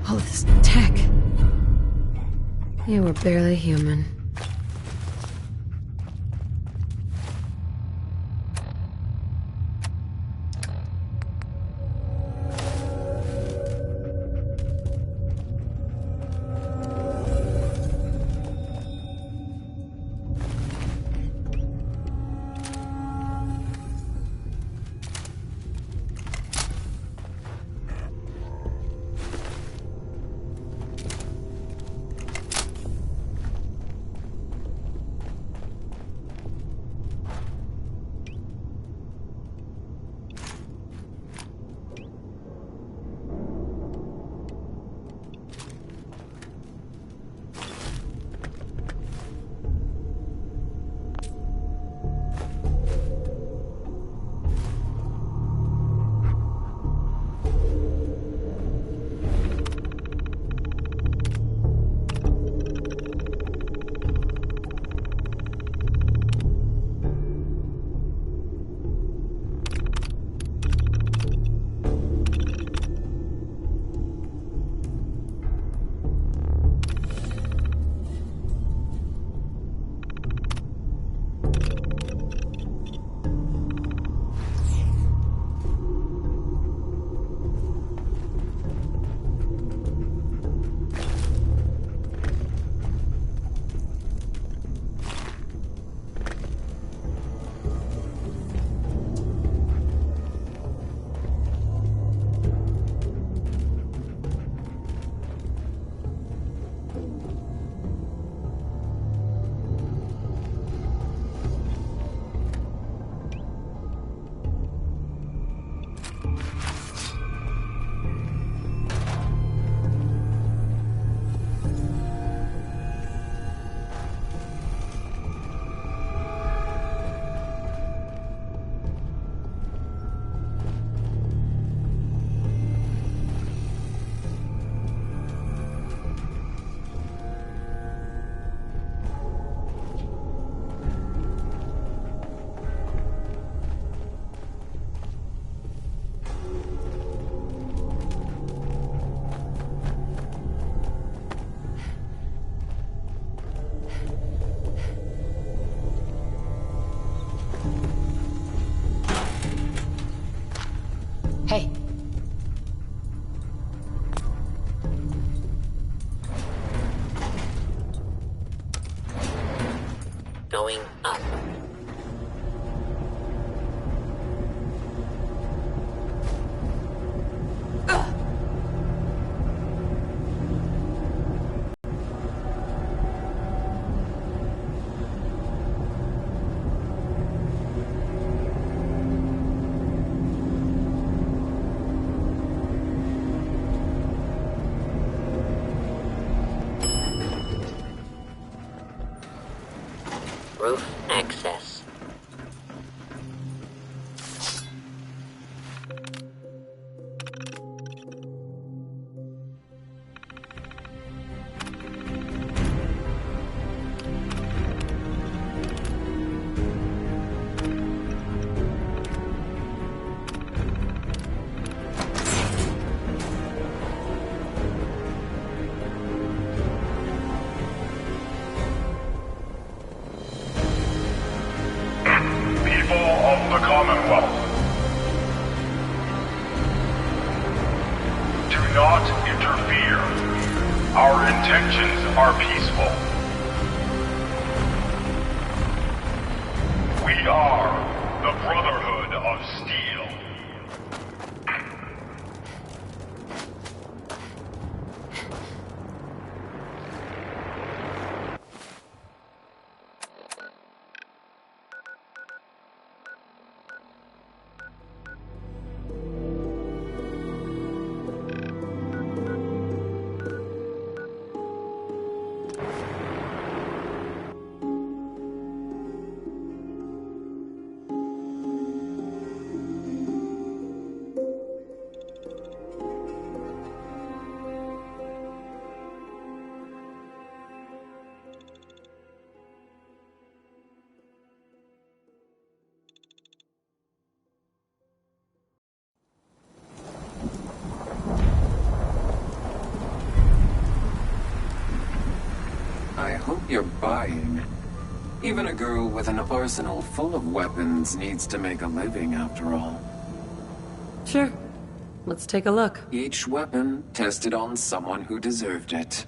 All this tech. You were barely human. Hey. Going up. Roof access. The Commonwealth. Do not interfere. Our intentions are peaceful. We are the Brotherhood of Steel. You're buying. Even a girl with an arsenal full of weapons needs to make a living, after all. Sure. Let's take a look. Each weapon tested on someone who deserved it.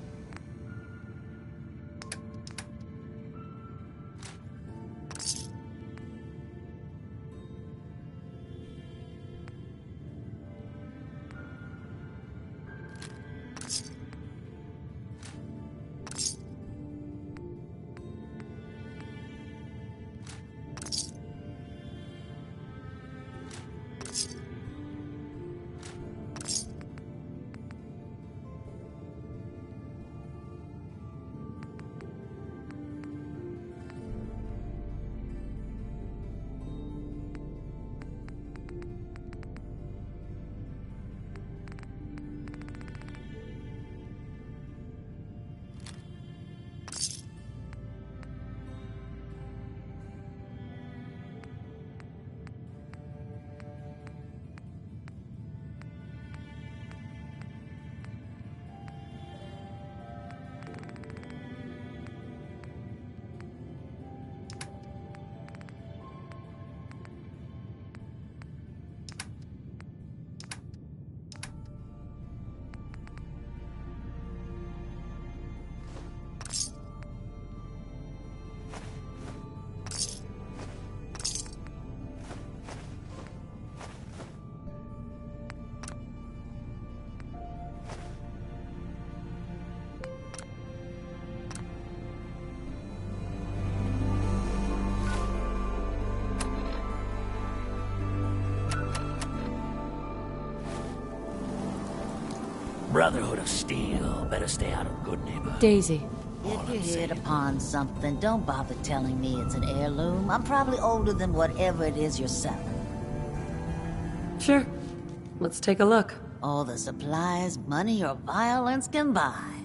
Brotherhood of Steel. Better stay out of good neighborhood. Daisy. All I'm If you hit saying. upon something, don't bother telling me it's an heirloom. I'm probably older than whatever it is you're selling. Sure. Let's take a look. All the supplies, money, or violence can buy.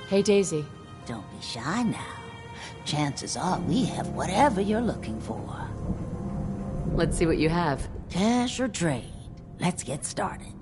Hey, Daisy. Don't be shy now. Chances are we have whatever you're looking for. Let's see what you have. Cash or trade. Let's get started.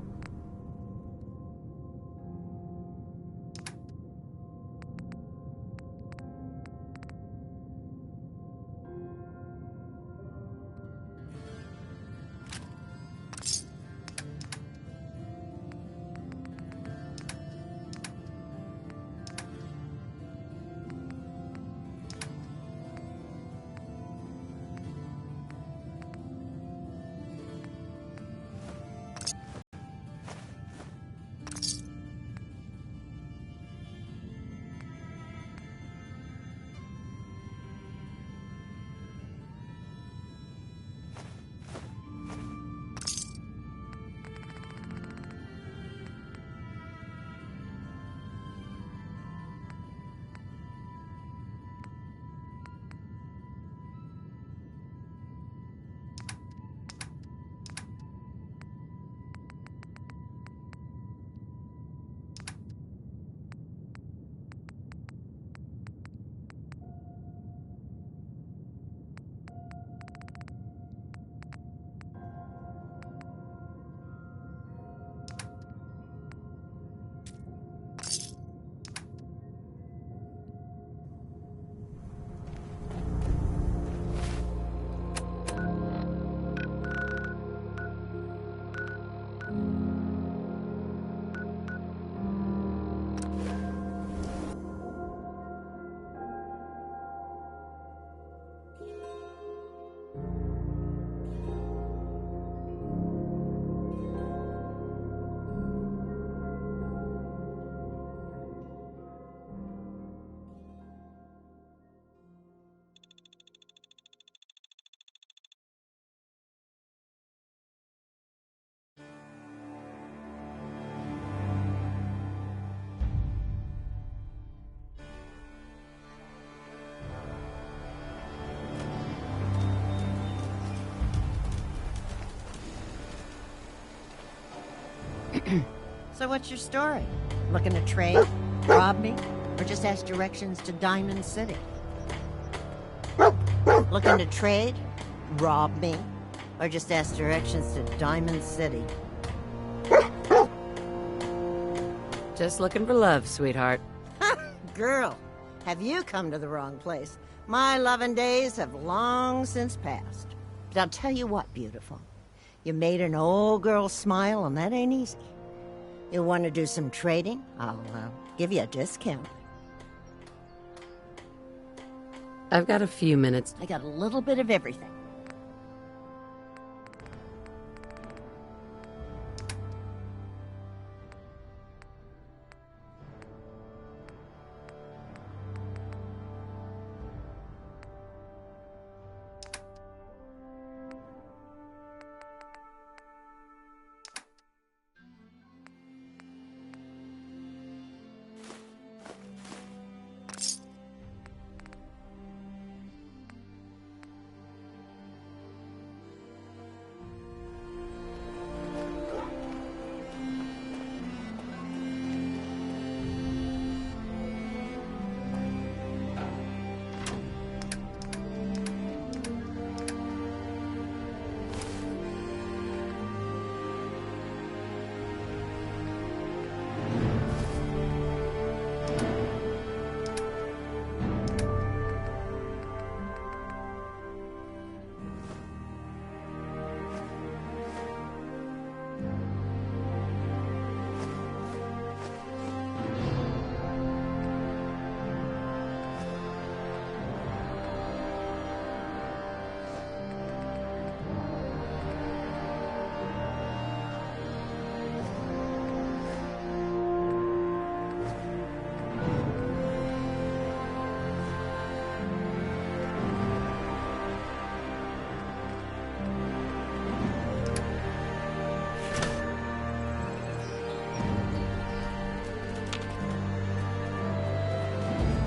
So what's your story? Looking to trade? Rob me? Or just ask directions to Diamond City? Looking to trade? Rob me? Or just ask directions to Diamond City? Just looking for love, sweetheart. Girl, have you come to the wrong place? My loving days have long since passed. But I'll tell you what, beautiful. You made an old girl smile, and that ain't easy. You want to do some trading? I'll give you a discount. I've got a few minutes. I got a little bit of everything.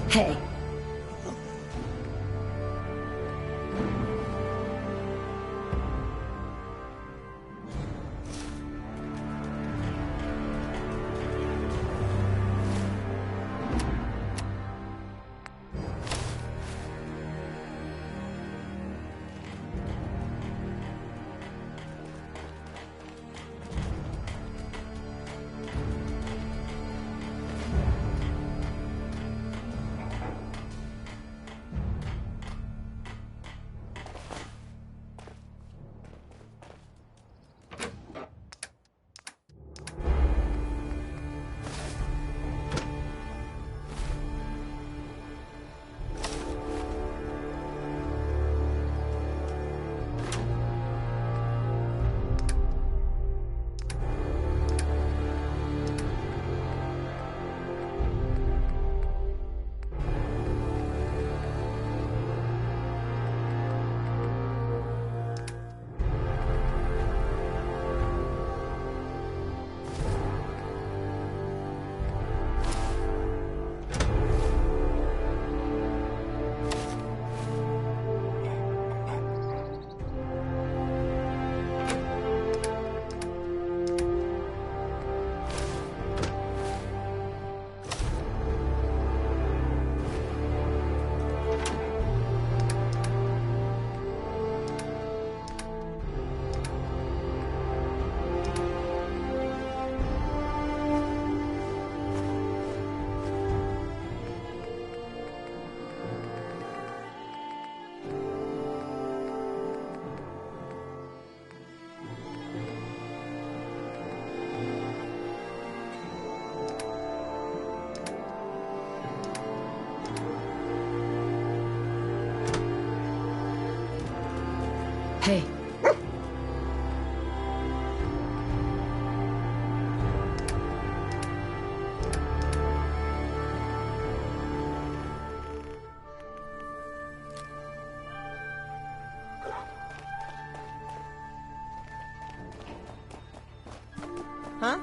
Hey. Hey. Huh?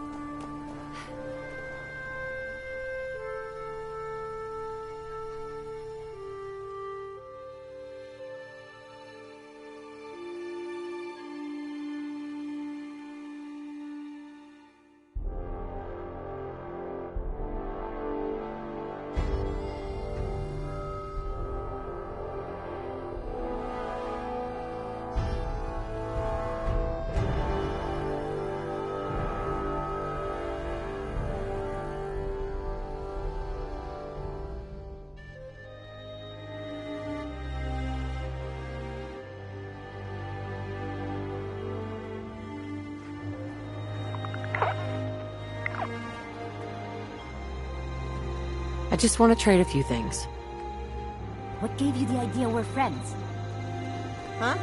I just want to trade a few things. What gave you the idea we're friends? Huh?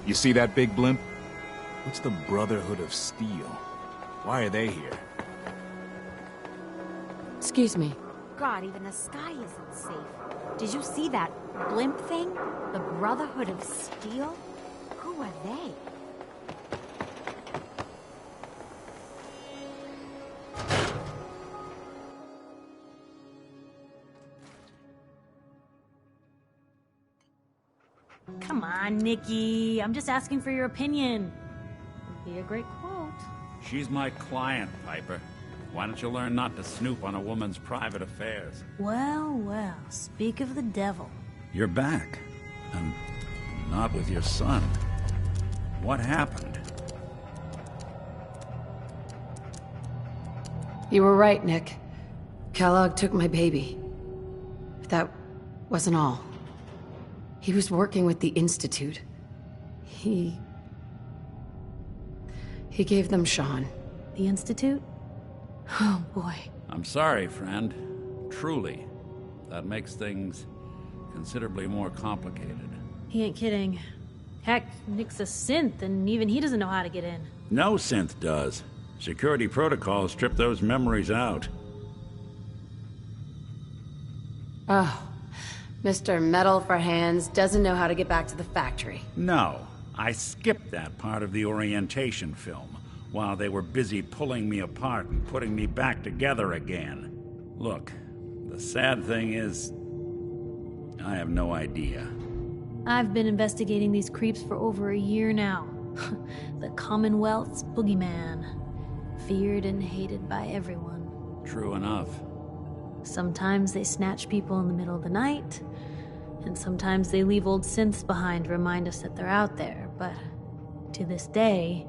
You see that big blimp? What's the Brotherhood of Steel? Why are they here? Excuse me. God, even the sky isn't safe. Did you see that blimp thing? The Brotherhood of Steel? Who are they? Come on, Nikki. I'm just asking for your opinion. Would be a great quote. She's my client, Piper. Why don't you learn not to snoop on a woman's private affairs? Well, well, speak of the devil. You're back. And not with your son. What happened? You were right, Nick. Kellogg took my baby. But that wasn't all. He was working with the Institute. He gave them Sean. The Institute? Oh, boy. I'm sorry, friend. Truly. That makes things considerably more complicated. He ain't kidding. Heck, Nick's a synth, and even he doesn't know how to get in. No synth does. Security protocols strip those memories out. Oh, Mr. Metal for Hands doesn't know how to get back to the factory. No, I skipped that part of the orientation film while they were busy pulling me apart and putting me back together again. Look, the sad thing is, I have no idea. I've been investigating these creeps for over a year now. The Commonwealth's boogeyman. Feared and hated by everyone. True enough. Sometimes they snatch people in the middle of the night, and sometimes they leave old synths behind to remind us that they're out there, but to this day,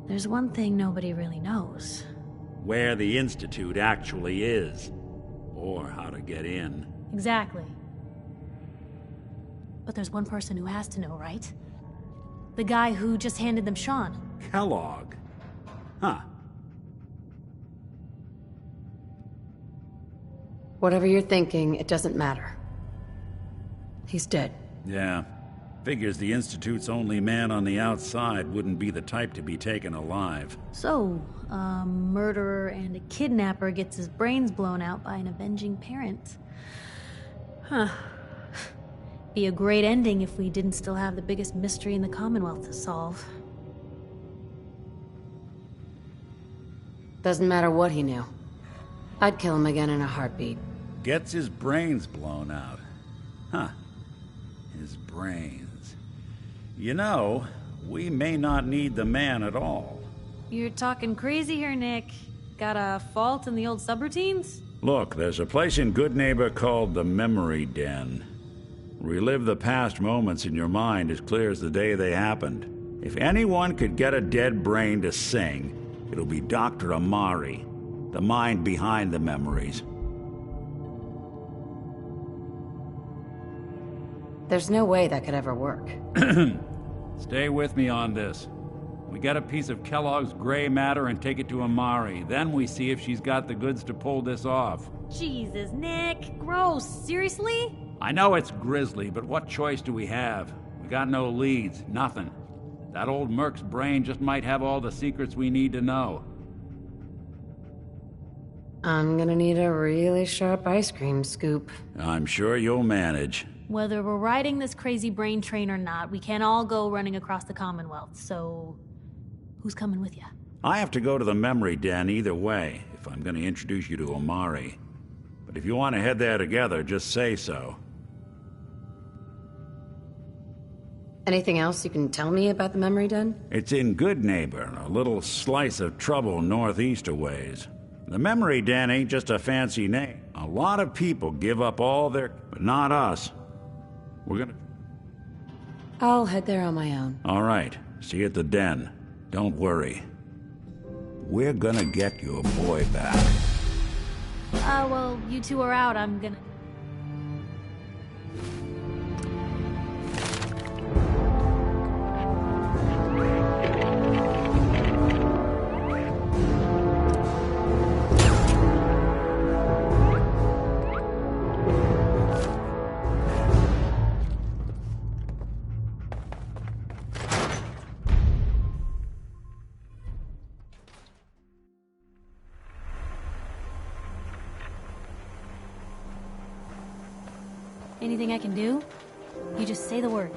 there's one thing nobody really knows. Where the Institute actually is, or how to get in. Exactly. But there's one person who has to know, right? The guy who just handed them Sean. Kellogg? Huh. Whatever you're thinking, it doesn't matter. He's dead. Yeah. Figures the Institute's only man on the outside wouldn't be the type to be taken alive. So, a murderer and a kidnapper gets his brains blown out by an avenging parent. Huh. Be a great ending if we didn't still have the biggest mystery in the Commonwealth to solve. Doesn't matter what he knew. I'd kill him again in a heartbeat. Gets his brains blown out. Huh. His brains. You know, we may not need the man at all. You're talking crazy here, Nick. Got a fault in the old subroutines? Look, there's a place in Good Neighbor called the Memory Den. Relive the past moments in your mind as clear as the day they happened. If anyone could get a dead brain to sing, it'll be Dr. Amari, the mind behind the memories. There's no way that could ever work. Stay with me on this. We get a piece of Kellogg's gray matter and take it to Amari. Then we see if she's got the goods to pull this off. Jesus, Nick. Gross. Seriously? I know it's grisly, but what choice do we have? We got no leads, nothing. That old merc's brain just might have all the secrets we need to know. I'm gonna need a really sharp ice cream scoop. I'm sure you'll manage. Whether we're riding this crazy brain train or not, we can't all go running across the Commonwealth, so who's coming with you? I have to go to the memory den either way, if I'm gonna introduce you to Omari. But if you want to head there together, just say so. Anything else you can tell me about the memory den? It's in Good Neighbor, a little slice of trouble northeast a ways. The memory den ain't just a fancy name. A lot of people give up all their... but not us. We're gonna... I'll head there on my own. All right. See you at the den. Don't worry. We're gonna get your boy back. Well, you two are out. I'm gonna... Anything I can do? You just say the word.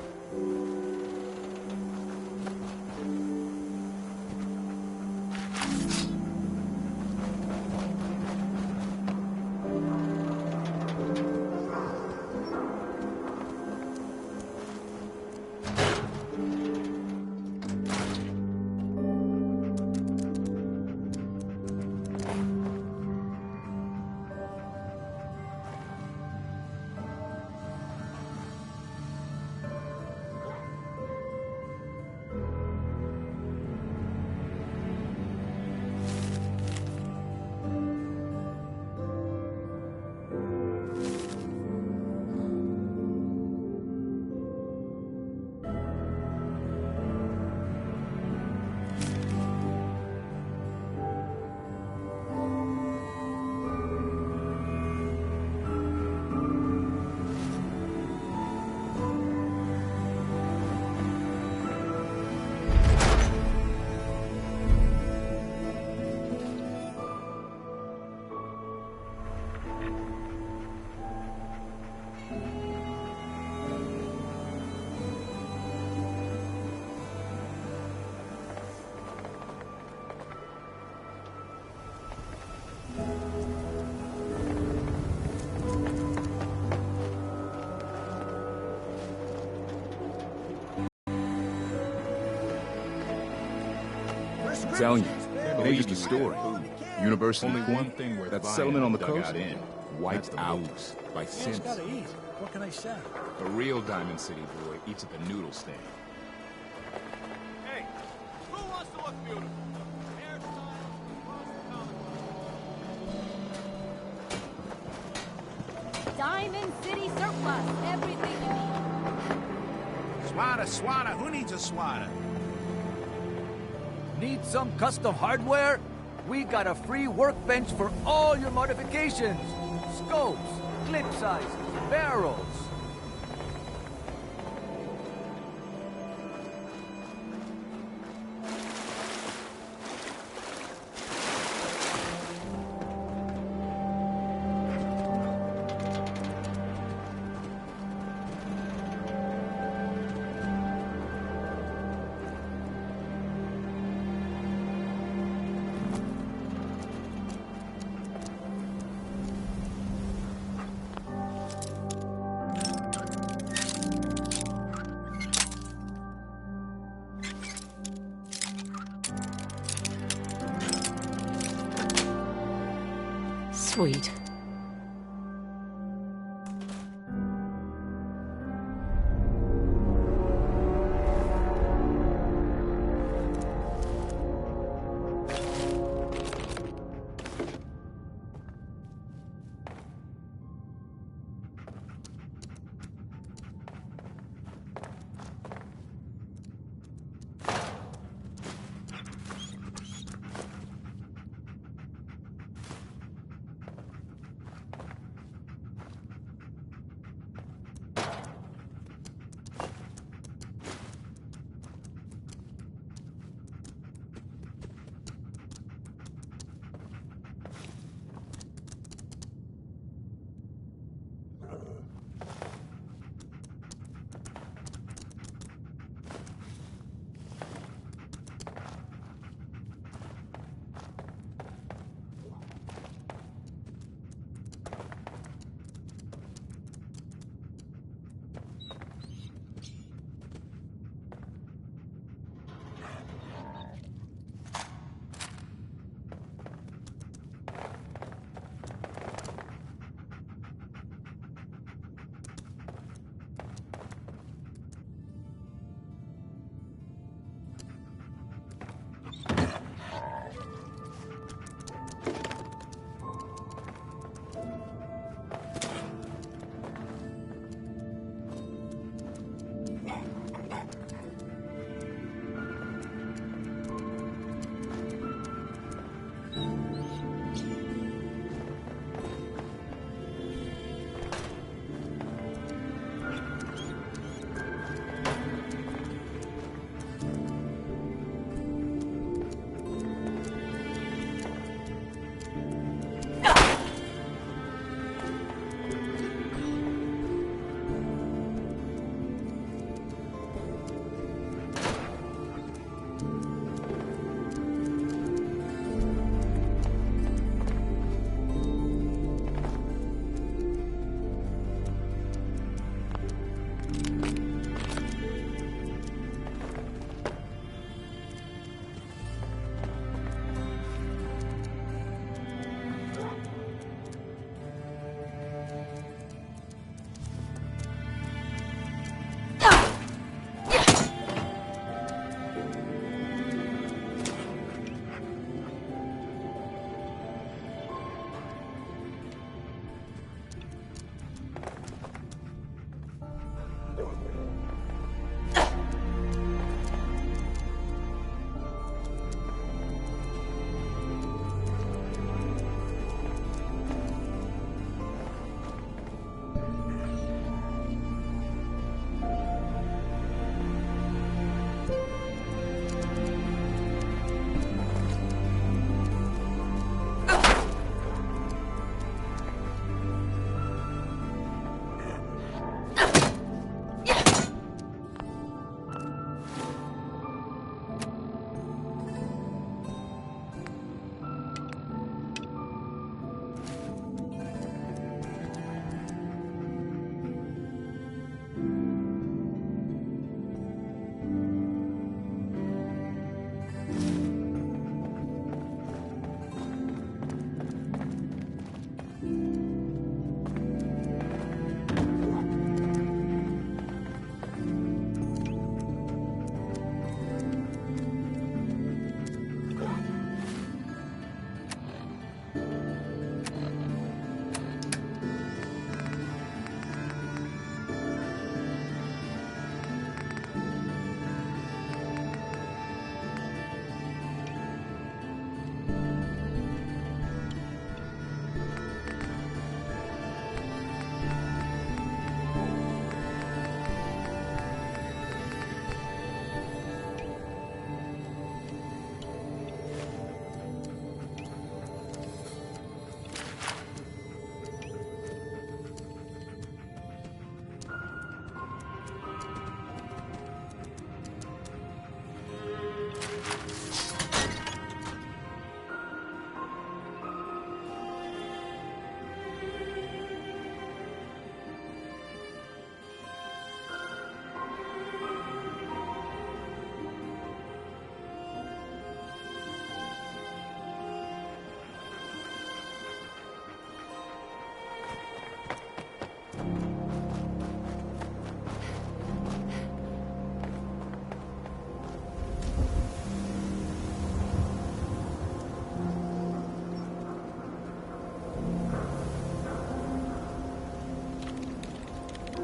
I'm telling you, it ain't just a story. University Only one thing worth that buying settlement on the dug coast out in. wiped That's the out booze. by since. Gotta eat. What can I say? The real Diamond City boy eats at the noodle stand. Hey, who wants to look beautiful? Diamond City Surplus. Everything you need. Swatter, who needs a swatter? Need some custom hardware? We got a free workbench for all your modifications. Scopes, clip sizes, barrels. Sweet.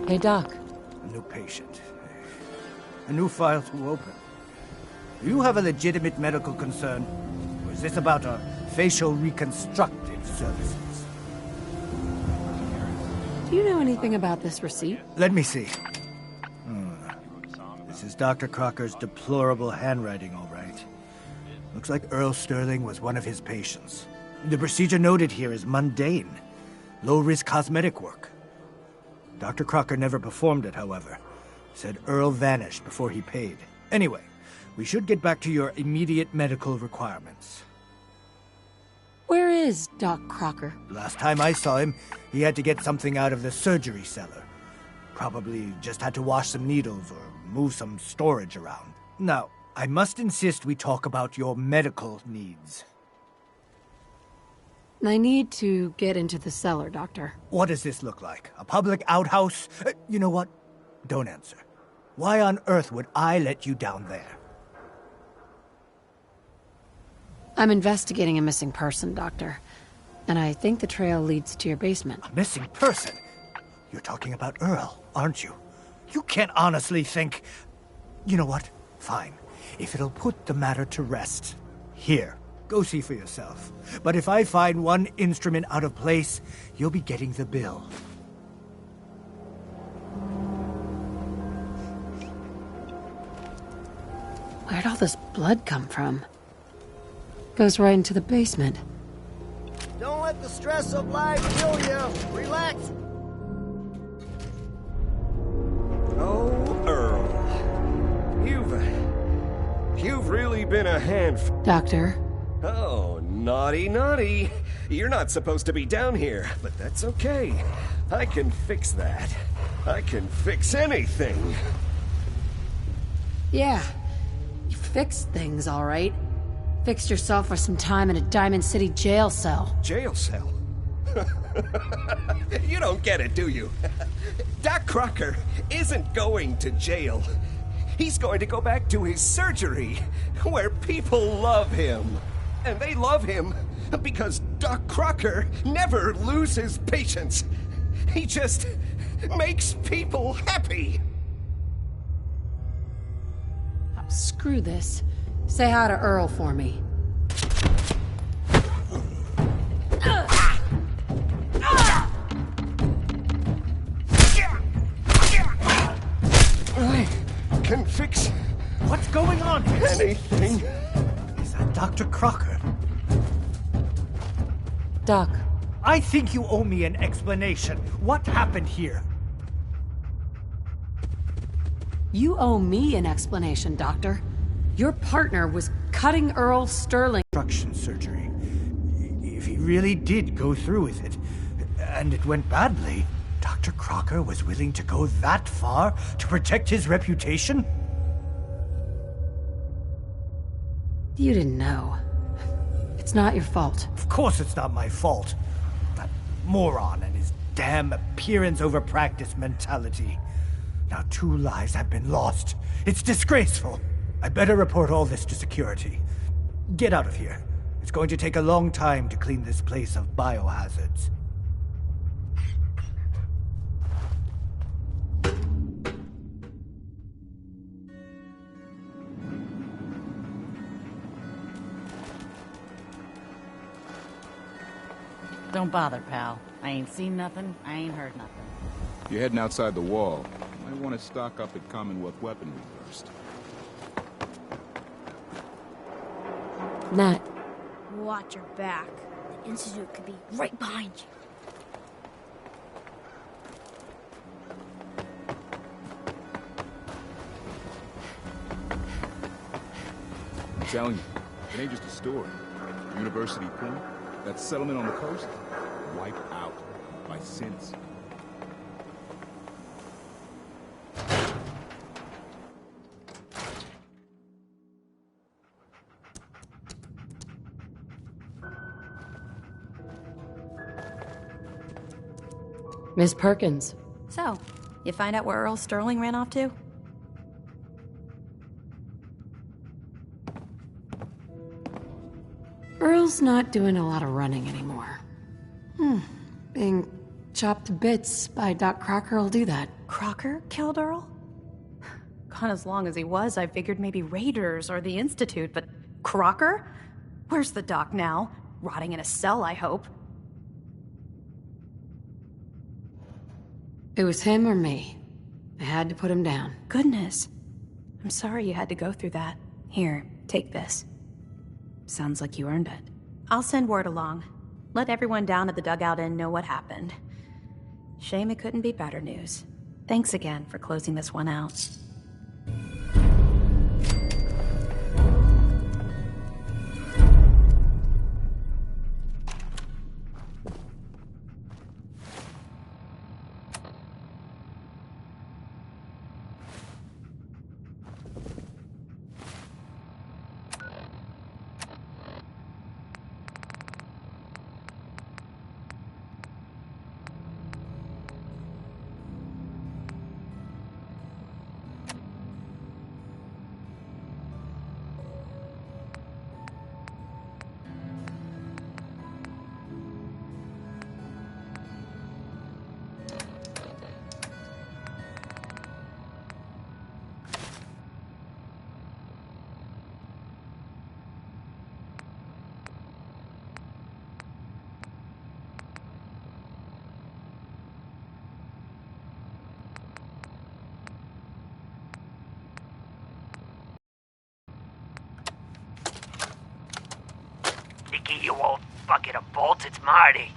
Hey, Doc. A new patient. A new file to open. Do you have a legitimate medical concern? Or is this about our facial reconstructive services? Do you know anything about this receipt? Let me see. This is Dr. Crocker's deplorable handwriting, all right. Looks like Earl Sterling was one of his patients. The procedure noted here is mundane. Low-risk cosmetic work. Dr. Crocker never performed it, however. Said Earl vanished before he paid. Anyway, we should get back to your immediate medical requirements. Where is Doc Crocker? Last time I saw him, he had to get something out of the surgery cellar. Probably just had to wash some needles or move some storage around. Now, I must insist we talk about your medical needs. I need to get into the cellar, Doctor. What does this look like? A public outhouse? You know what? Don't answer. Why on earth would I let you down there? I'm investigating a missing person, Doctor. And I think the trail leads to your basement. A missing person? You're talking about Earl, aren't you? You can't honestly think... You know what? Fine. If it'll put the matter to rest. Here, go see for yourself. But if I find one instrument out of place, you'll be getting the bill. Where'd all this blood come from? Goes right into the basement. Don't let the stress of life kill you. Relax. Oh, Earl. You've really been a handful. Doctor? Oh, naughty, naughty. You're not supposed to be down here, but that's okay. I can fix that. I can fix anything. Yeah. You fixed things, all right. Fixed yourself for some time in a Diamond City jail cell. Jail cell? You don't get it, do you? Doc Crocker isn't going to jail. He's going to go back to his surgery, where people love him. And they love him because Doc Crocker never loses patience. He just makes people happy. Oh, screw this. Say hi to Earl for me. I can fix... What's going on here? Anything. Is that Dr. Crocker? Doc. I think you owe me an explanation. What happened here? You owe me an explanation, Doctor. Your partner was cutting Earl Sterling. Construction surgery. If he really did go through with it, and it went badly, Dr. Crocker was willing to go that far to protect his reputation? You didn't know. It's not your fault. Of course it's not my fault. That moron and his damn appearance over practice mentality. Now 2 lives have been lost. It's disgraceful. I better report all this to security. Get out of here. It's going to take a long time to clean this place of biohazards. Don't bother, pal. I ain't seen nothing, I ain't heard nothing. You're heading outside the wall. You might want to stock up at Commonwealth weaponry first. Nat. Watch your back. The Institute could be right behind you. I'm telling you, it ain't just a story. University Point, that settlement on the coast, wiped out by synths. Miss Perkins. So, you find out where Earl Sterling ran off to? Earl's not doing a lot of running anymore. Being chopped to bits by Doc Crocker will do that. Crocker killed Earl? Gone as long as he was, I figured maybe Raiders or the Institute, but Crocker? Where's the doc now? Rotting in a cell, I hope. It was him or me. I had to put him down. Goodness. I'm sorry you had to go through that. Here, take this. Sounds like you earned it. I'll send word along. Let everyone down at the Dugout Inn know what happened. Shame it couldn't be better news. Thanks again for closing this one out. Nicky, you old bucket of bolts, it's Marty.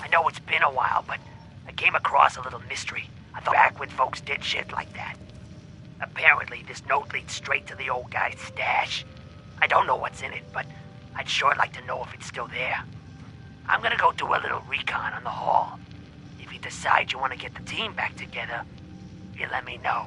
I know it's been a while, but I came across a little mystery. I thought back when folks did shit like that. Apparently, this note leads straight to the old guy's stash. I don't know what's in it, but I'd sure like to know if it's still there. I'm gonna go do a little recon on the hall. If you decide you want to get the team back together, you let me know.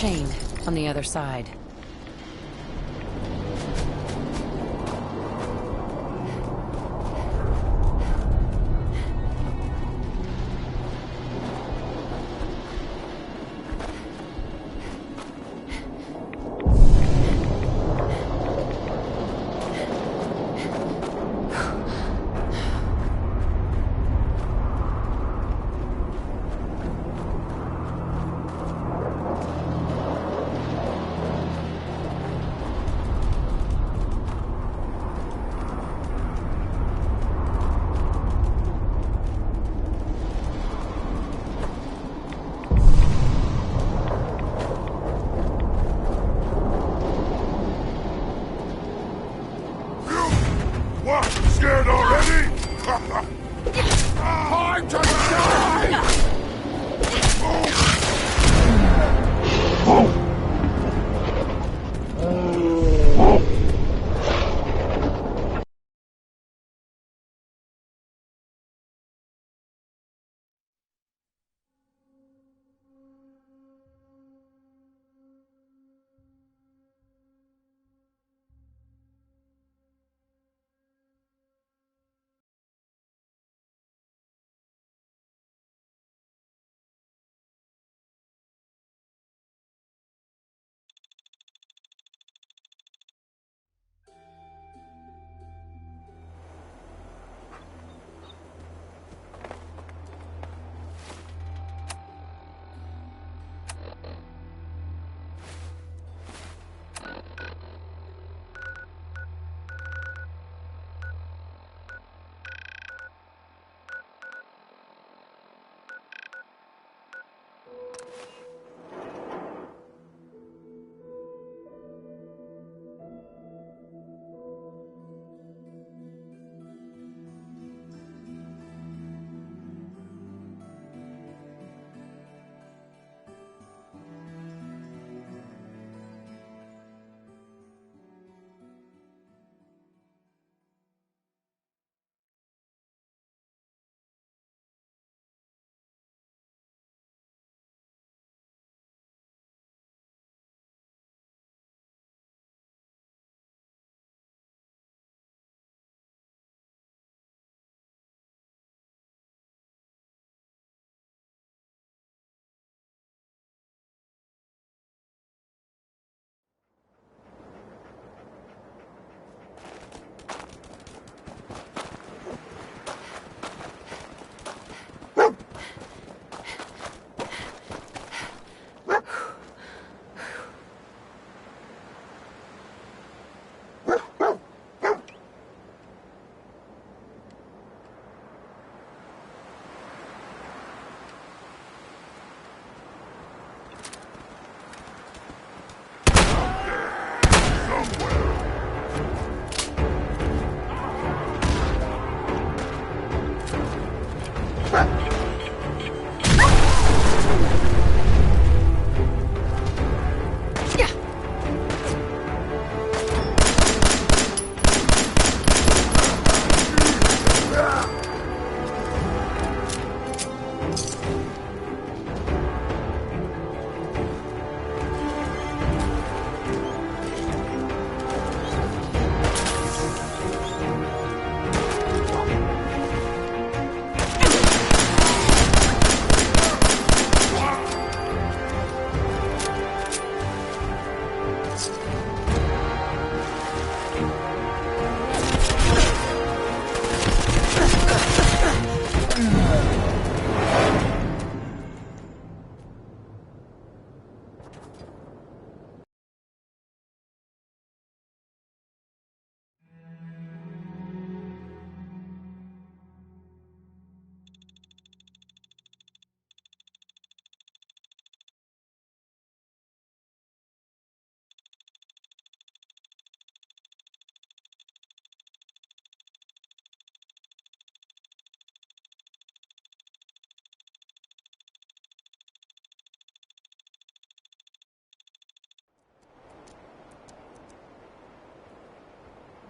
chain on the other side. What? Scared already? Time to die!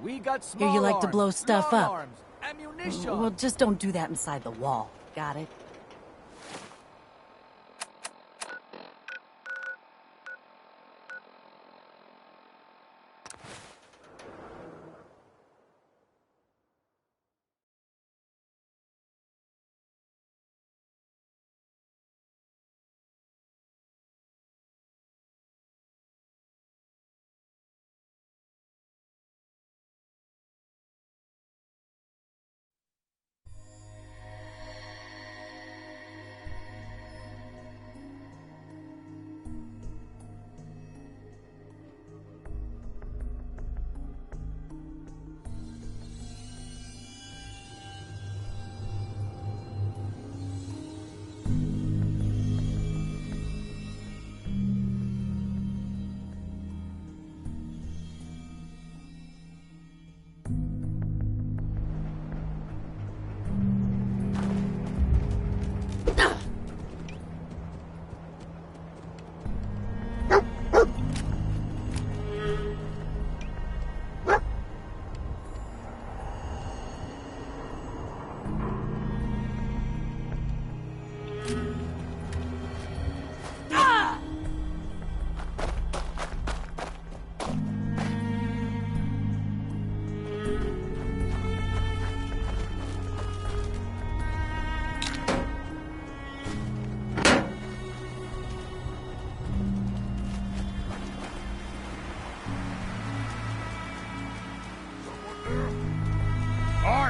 We got Hear small you like to arms, blow stuff long up. arms, ammunition. Well, just don't do that inside the wall. Got it?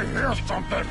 I hear something!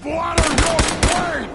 Splatter your brain!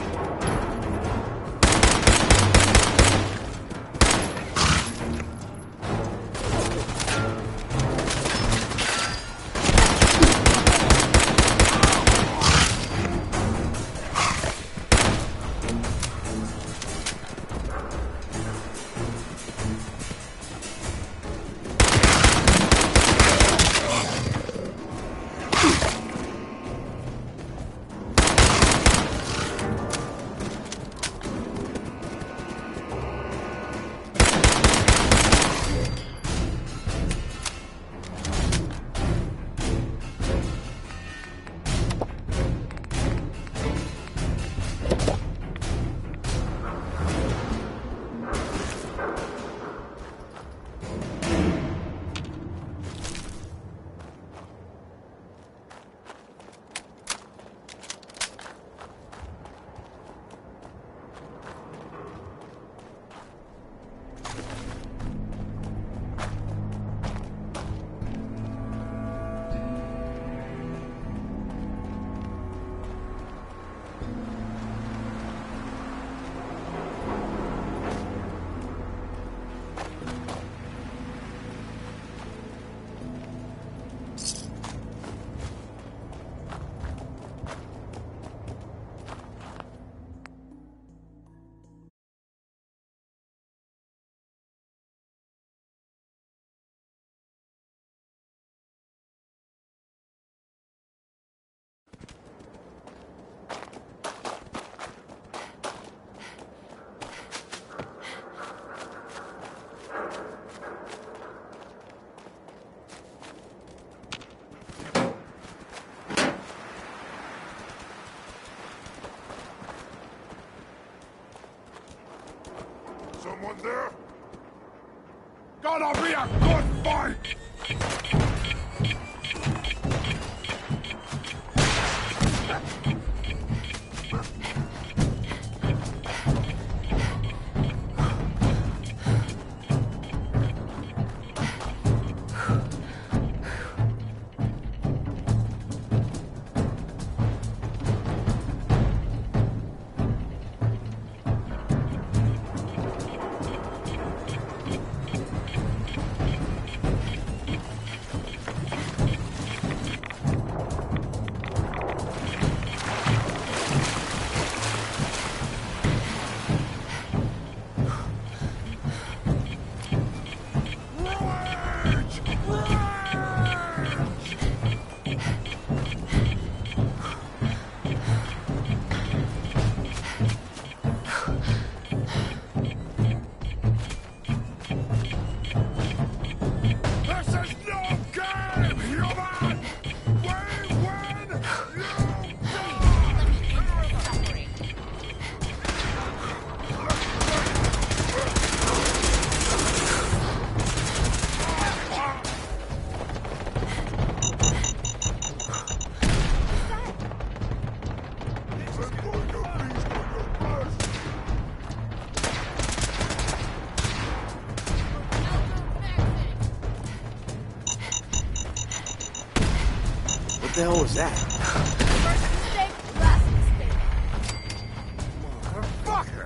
Someone there? Gonna be a good fight! What the hell was that? First mistake, last mistake. Motherfucker!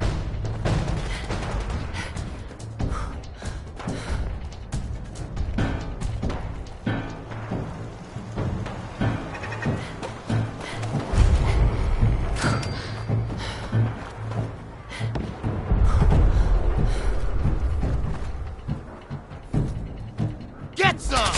Get some!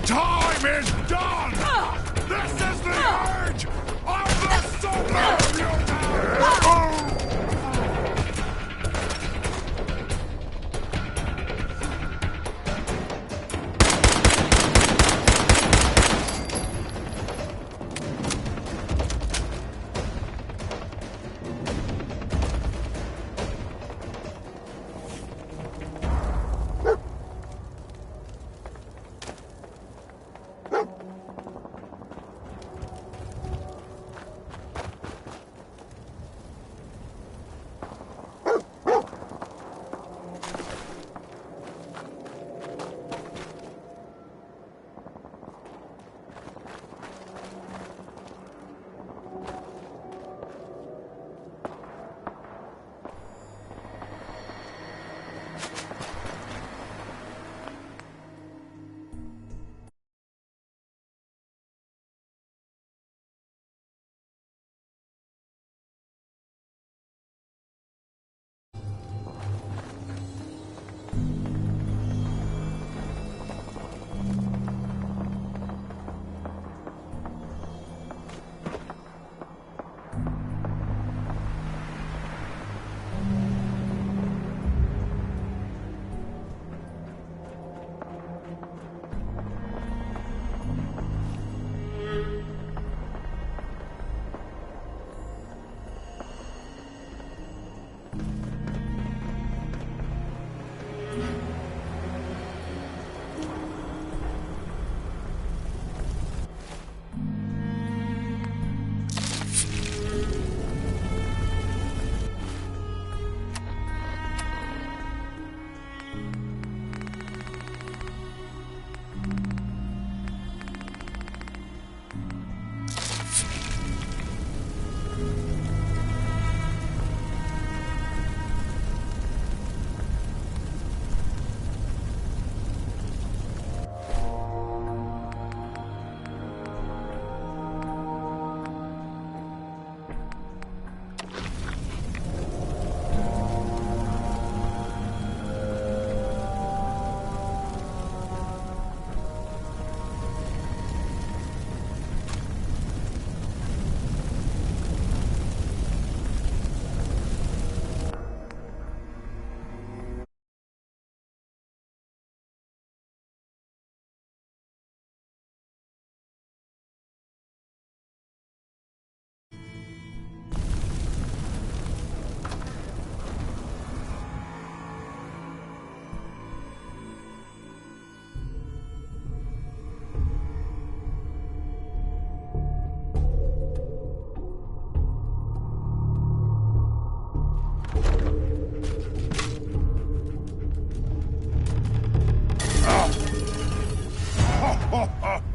time is done! This is the age of the super mutant!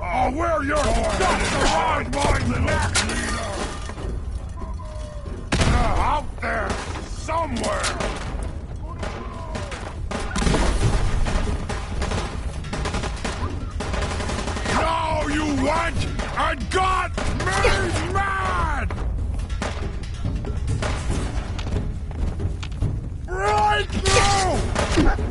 Oh, where you're going to hide my neck! Out there, somewhere! No, you went and got me mad! Right through!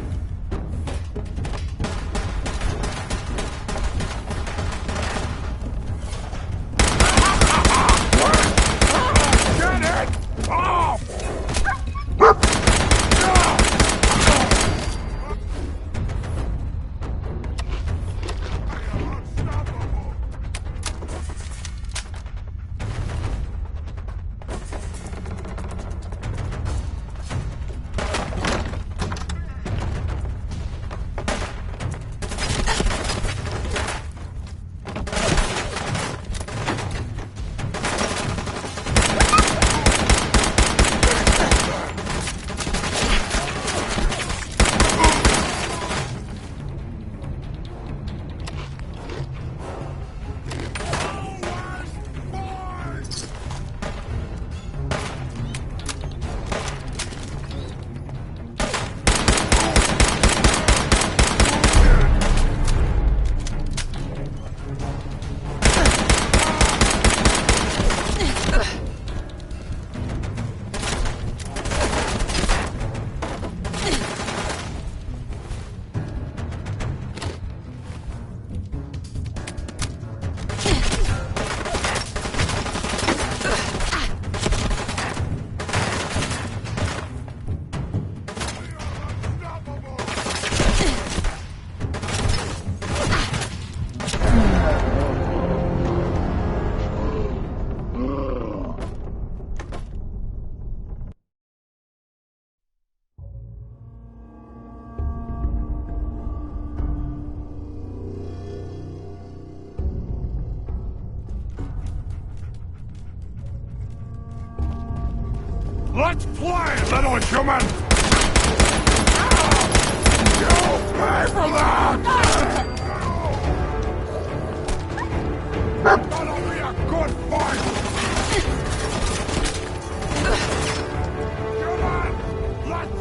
Let's play, little human! You pay for that! That'll be a good fight! Come on! Let's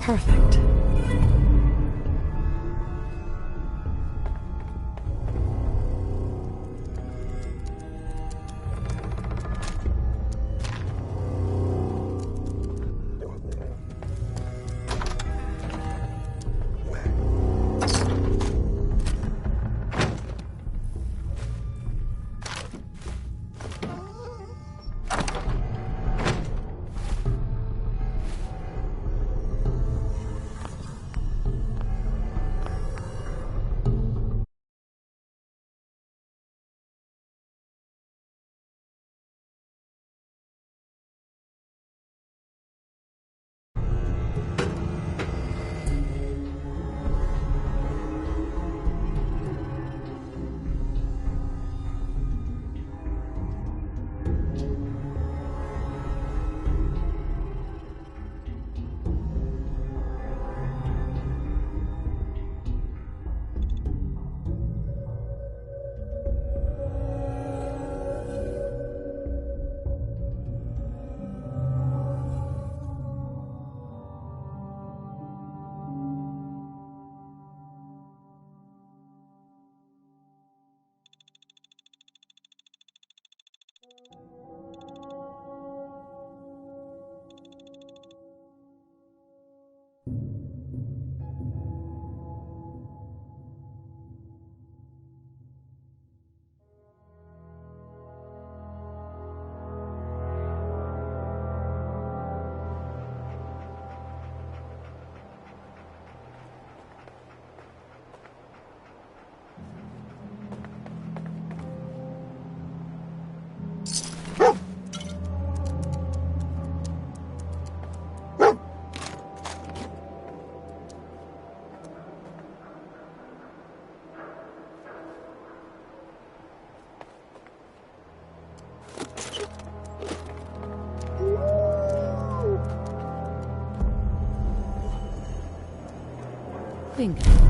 Perfect. Bingo.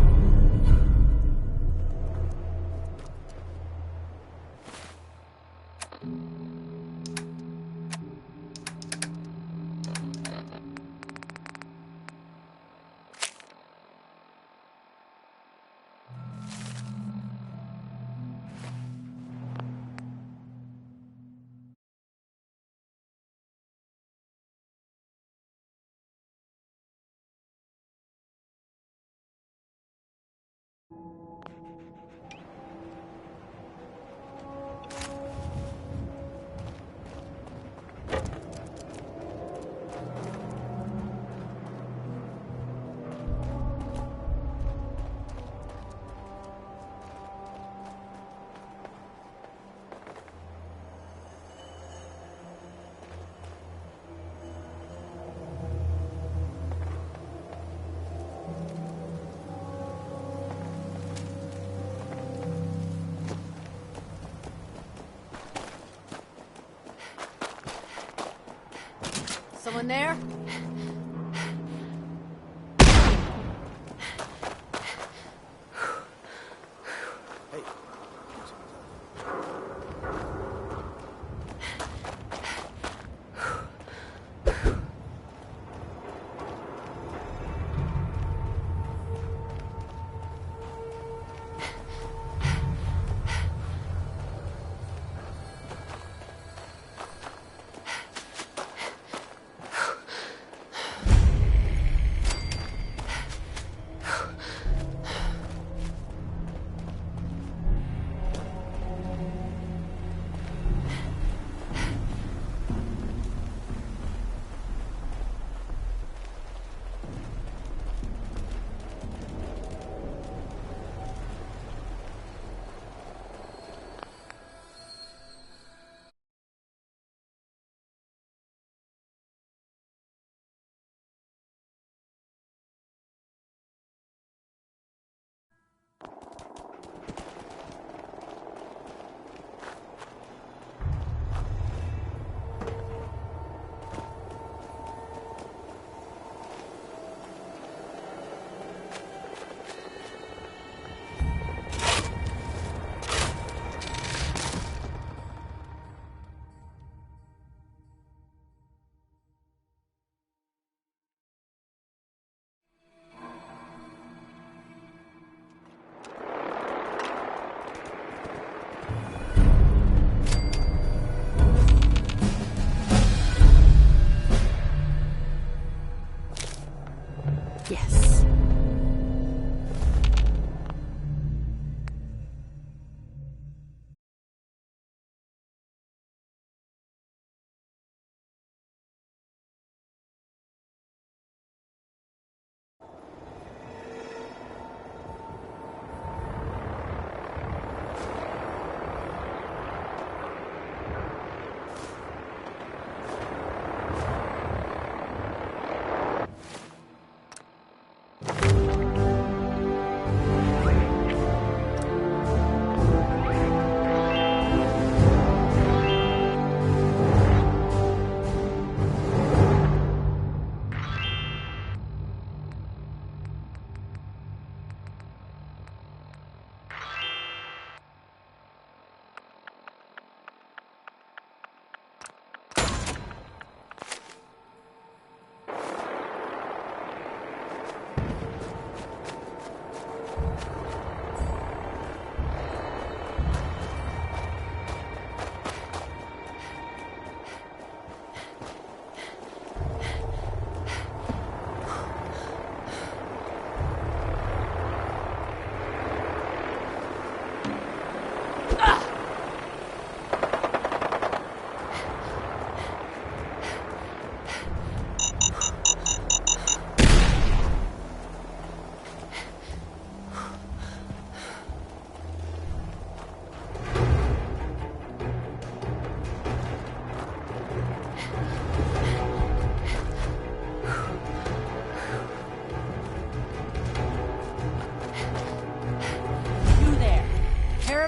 Someone there?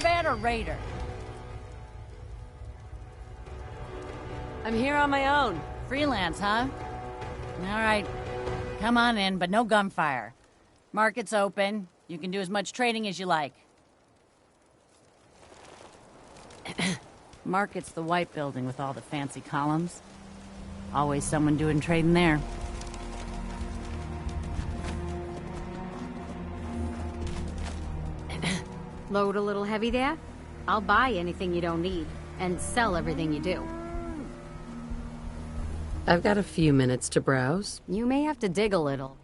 contraband or raider? I'm here on my own. Freelance, huh? All right. Come on in, but no gunfire. Market's open. You can do as much trading as you like. Market's the white building with all the fancy columns. Always someone doing trading there. Load a little heavy there? I'll buy anything you don't need, and sell everything you do. I've got a few minutes to browse. You may have to dig a little.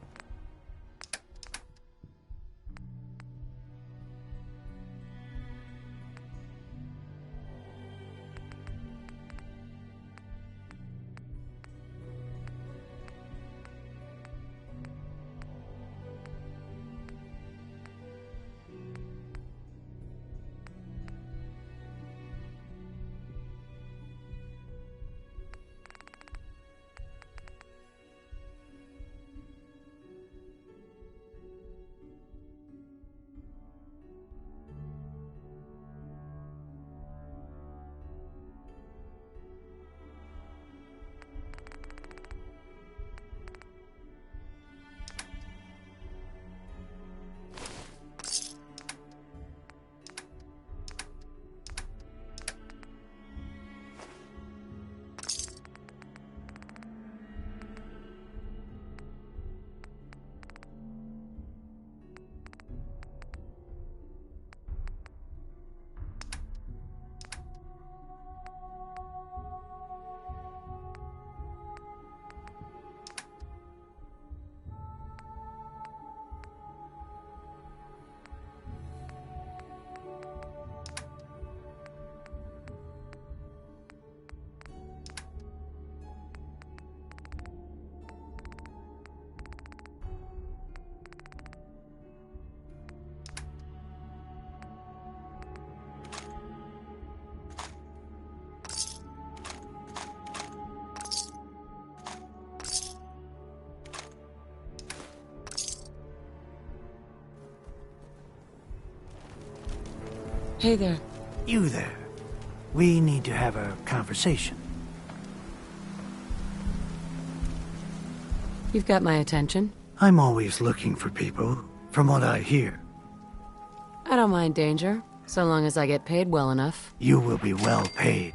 Hey there. You there. We need to have a conversation. You've got my attention. I'm always looking for people, from what I hear. I don't mind danger, so long as I get paid well enough. You will be well paid.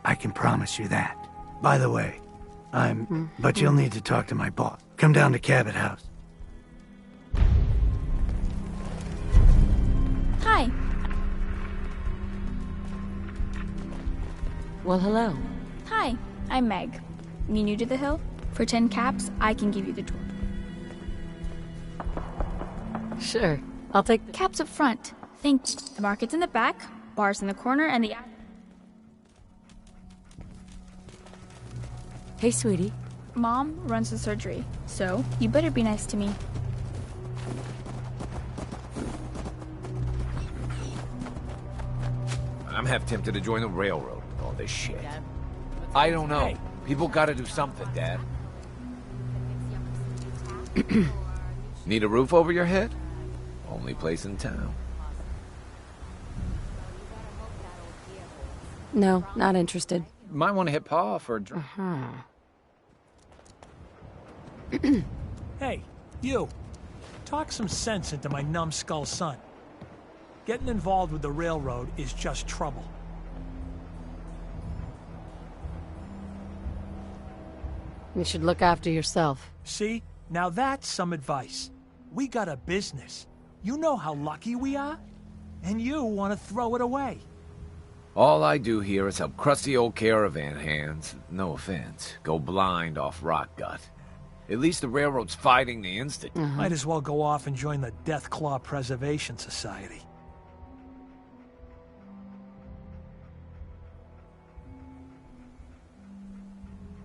I can promise you that. By the way, but you'll need to talk to my boss. Come down to Cabot House. Hi. Well, hello. Hi, I'm Meg. You new to the hill? For 10 caps, I can give you the tour. Sure. I'll take caps up front. Thank you. The market's in the back, bars in the corner, and the... Hey, sweetie. Mom runs the surgery, so you better be nice to me. I'm half tempted to join the railroad with all this shit. I don't know. People gotta do something, Dad. Need a roof over your head? Only place in town. No, not interested. Might want to hit Pa for a drink. Hey, you. Talk some sense into my numbskull son. Getting involved with the railroad is just trouble. You should look after yourself. See? Now that's some advice. We got a business. You know how lucky we are? And you want to throw it away. All I do here is help crusty old caravan hands, no offense, go blind off rock gut. At least the railroad's fighting the Institute. Might as well go off and join the Death Claw Preservation Society.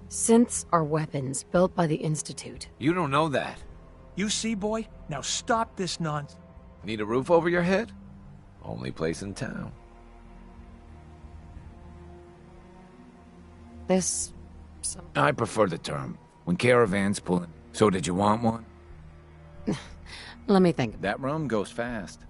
Synths are weapons built by the Institute. You don't know that. You see, boy? Now stop this nonsense. Need a roof over your head? Only place in town. This... I prefer the term. When caravans pull in. So did you want one? Let me think. That rum goes fast.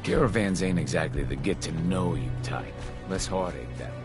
Caravans ain't exactly the get-to-know-you type. Less heartache that way.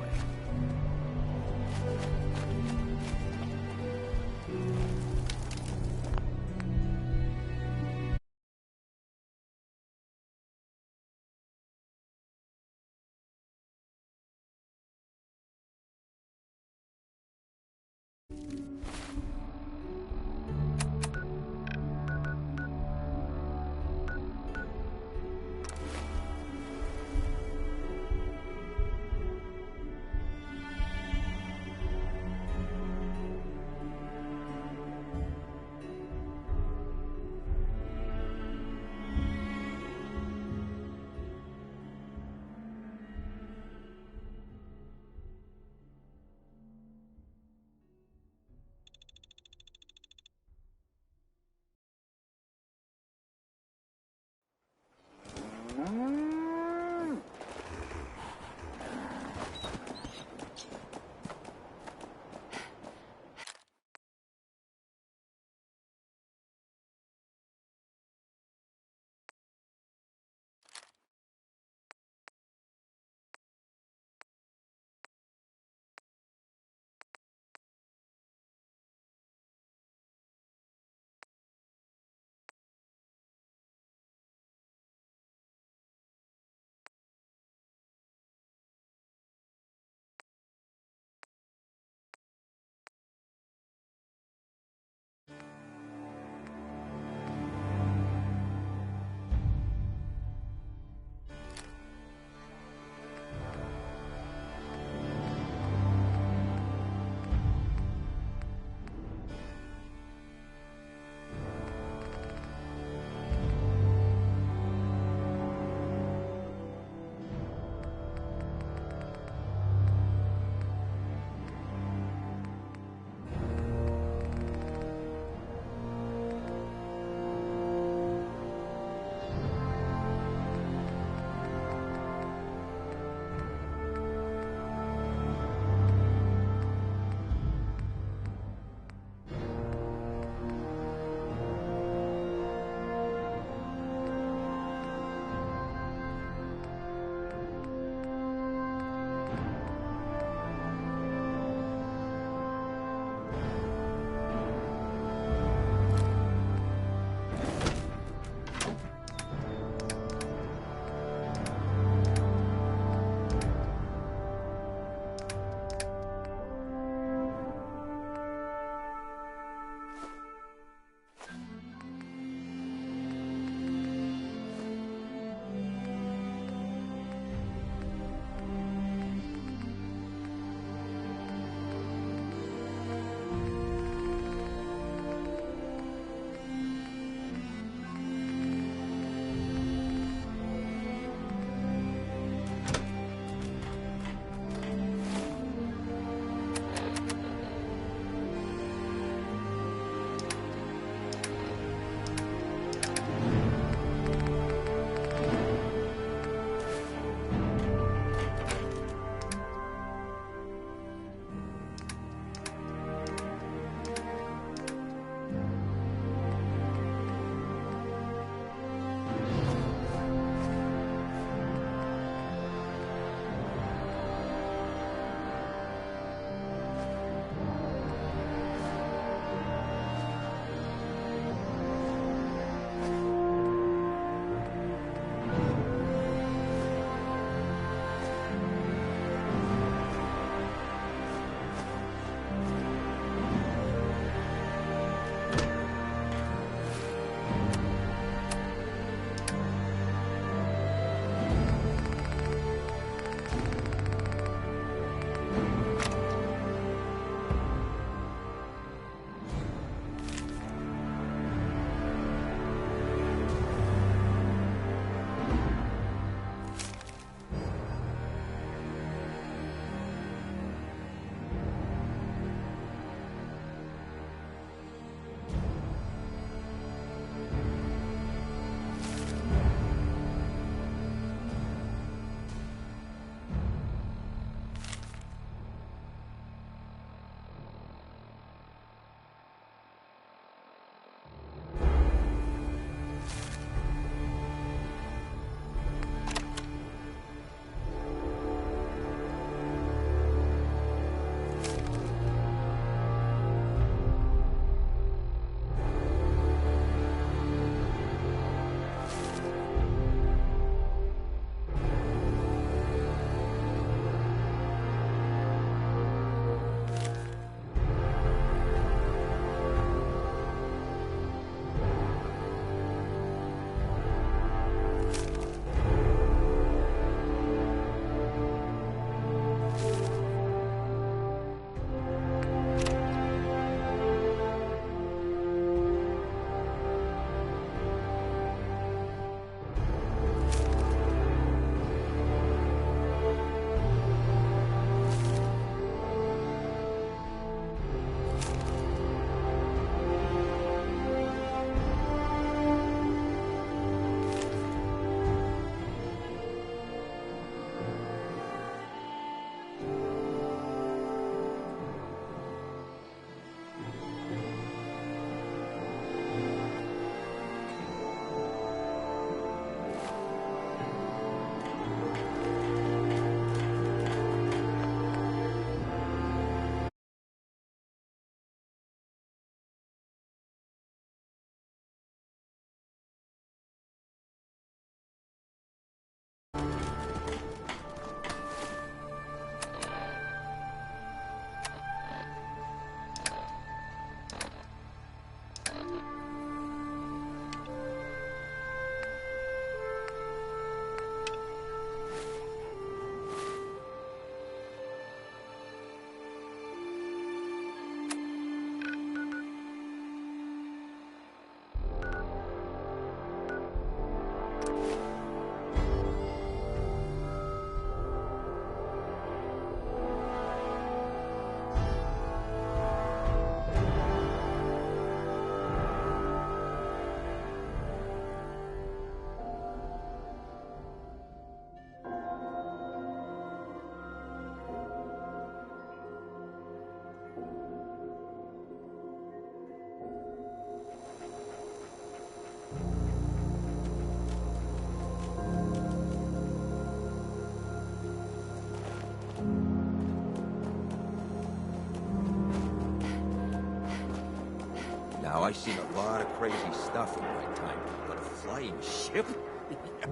Now, I seen a lot of crazy stuff in my time, but a flying ship?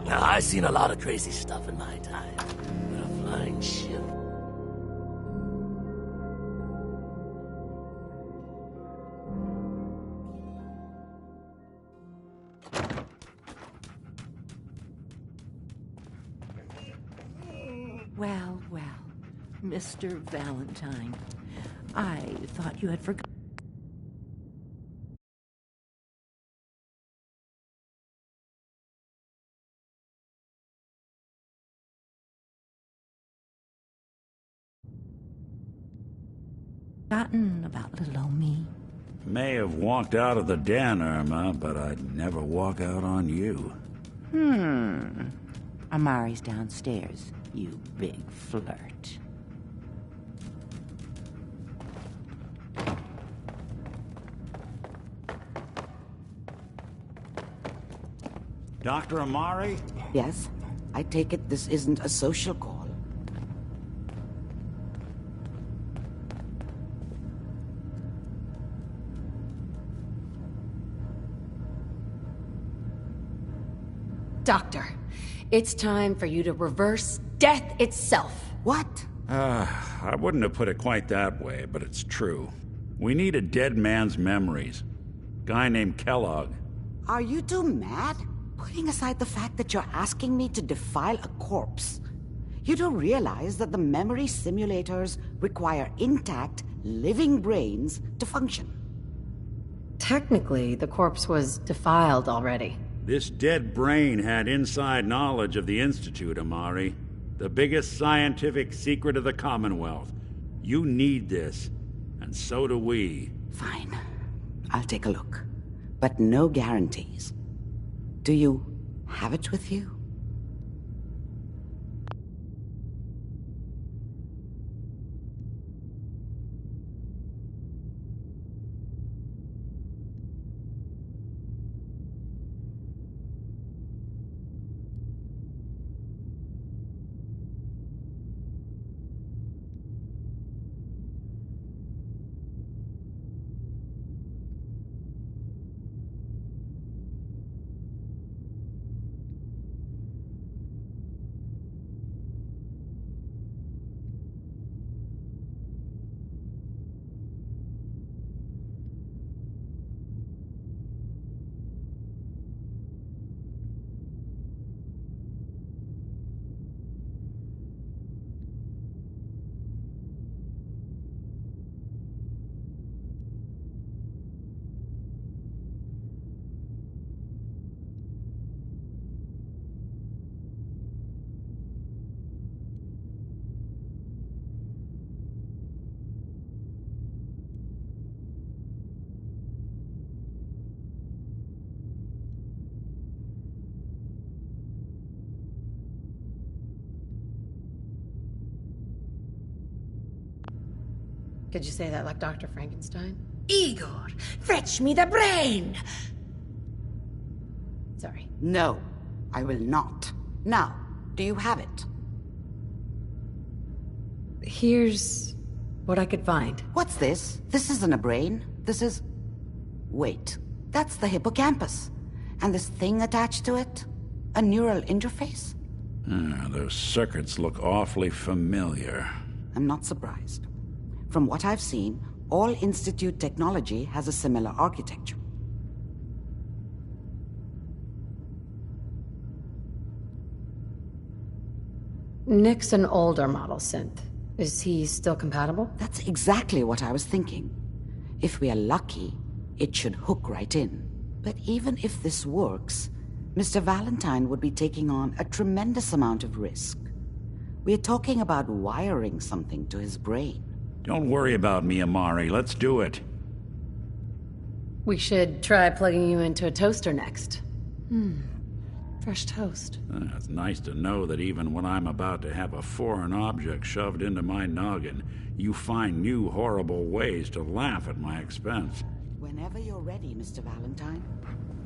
Now, I seen a lot of crazy stuff in my time, but a flying ship. Well, well, Mr. Valentine, I thought you had forgotten. Forgotten about little old me. May have walked out of the den, Irma, but I'd never walk out on you. Amari's downstairs, you big flirt. Dr. Amari? Yes? I take it this isn't a social call. Doctor, it's time for you to reverse death itself. What? I wouldn't have put it quite that way, but it's true. We need a dead man's memories. Guy named Kellogg. Are you two mad? Putting aside the fact that you're asking me to defile a corpse, you don't realize that the memory simulators require intact, living brains to function. Technically, the corpse was defiled already. This dead brain had inside knowledge of the Institute, Amari. The biggest scientific secret of the Commonwealth. You need this, and so do we. Fine. I'll take a look. But no guarantees. Do you have it with you? Could you say that like Dr. Frankenstein? Igor, fetch me the brain! Sorry. No, I will not. Now, do you have it? Here's what I could find. What's this? This isn't a brain. This is... Wait, that's the hippocampus. And this thing attached to it? A neural interface? Those circuits look awfully familiar. I'm not surprised. From what I've seen, all Institute technology has a similar architecture. Nick's an older model synth. Is he still compatible? That's exactly what I was thinking. If we are lucky, it should hook right in. But even if this works, Mr. Valentine would be taking on a tremendous amount of risk. We are talking about wiring something to his brain. Don't worry about me, Amari. Let's do it. We should try plugging you into a toaster next. Fresh toast. It's nice to know that even when I'm about to have a foreign object shoved into my noggin, you find new horrible ways to laugh at my expense. Whenever you're ready, Mr. Valentine,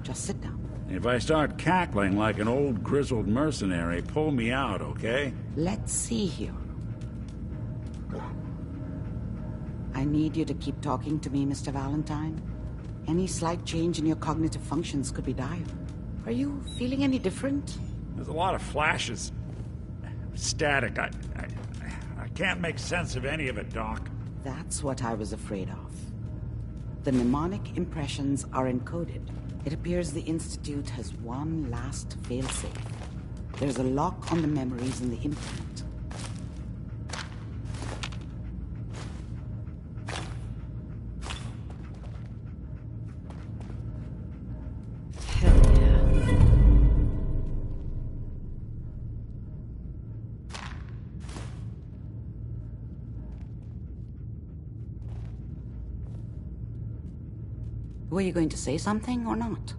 just sit down. If I start cackling like an old grizzled mercenary, pull me out, okay? Let's see here. I need you to keep talking to me, Mr. Valentine. Any slight change in your cognitive functions could be dire. Are you feeling any different? There's a lot of flashes. Static. I can't make sense of any of it, Doc. That's what I was afraid of. The mnemonic impressions are encoded. It appears the Institute has one last failsafe. There's a lock on the memories in the implant. Were you going to say something or not?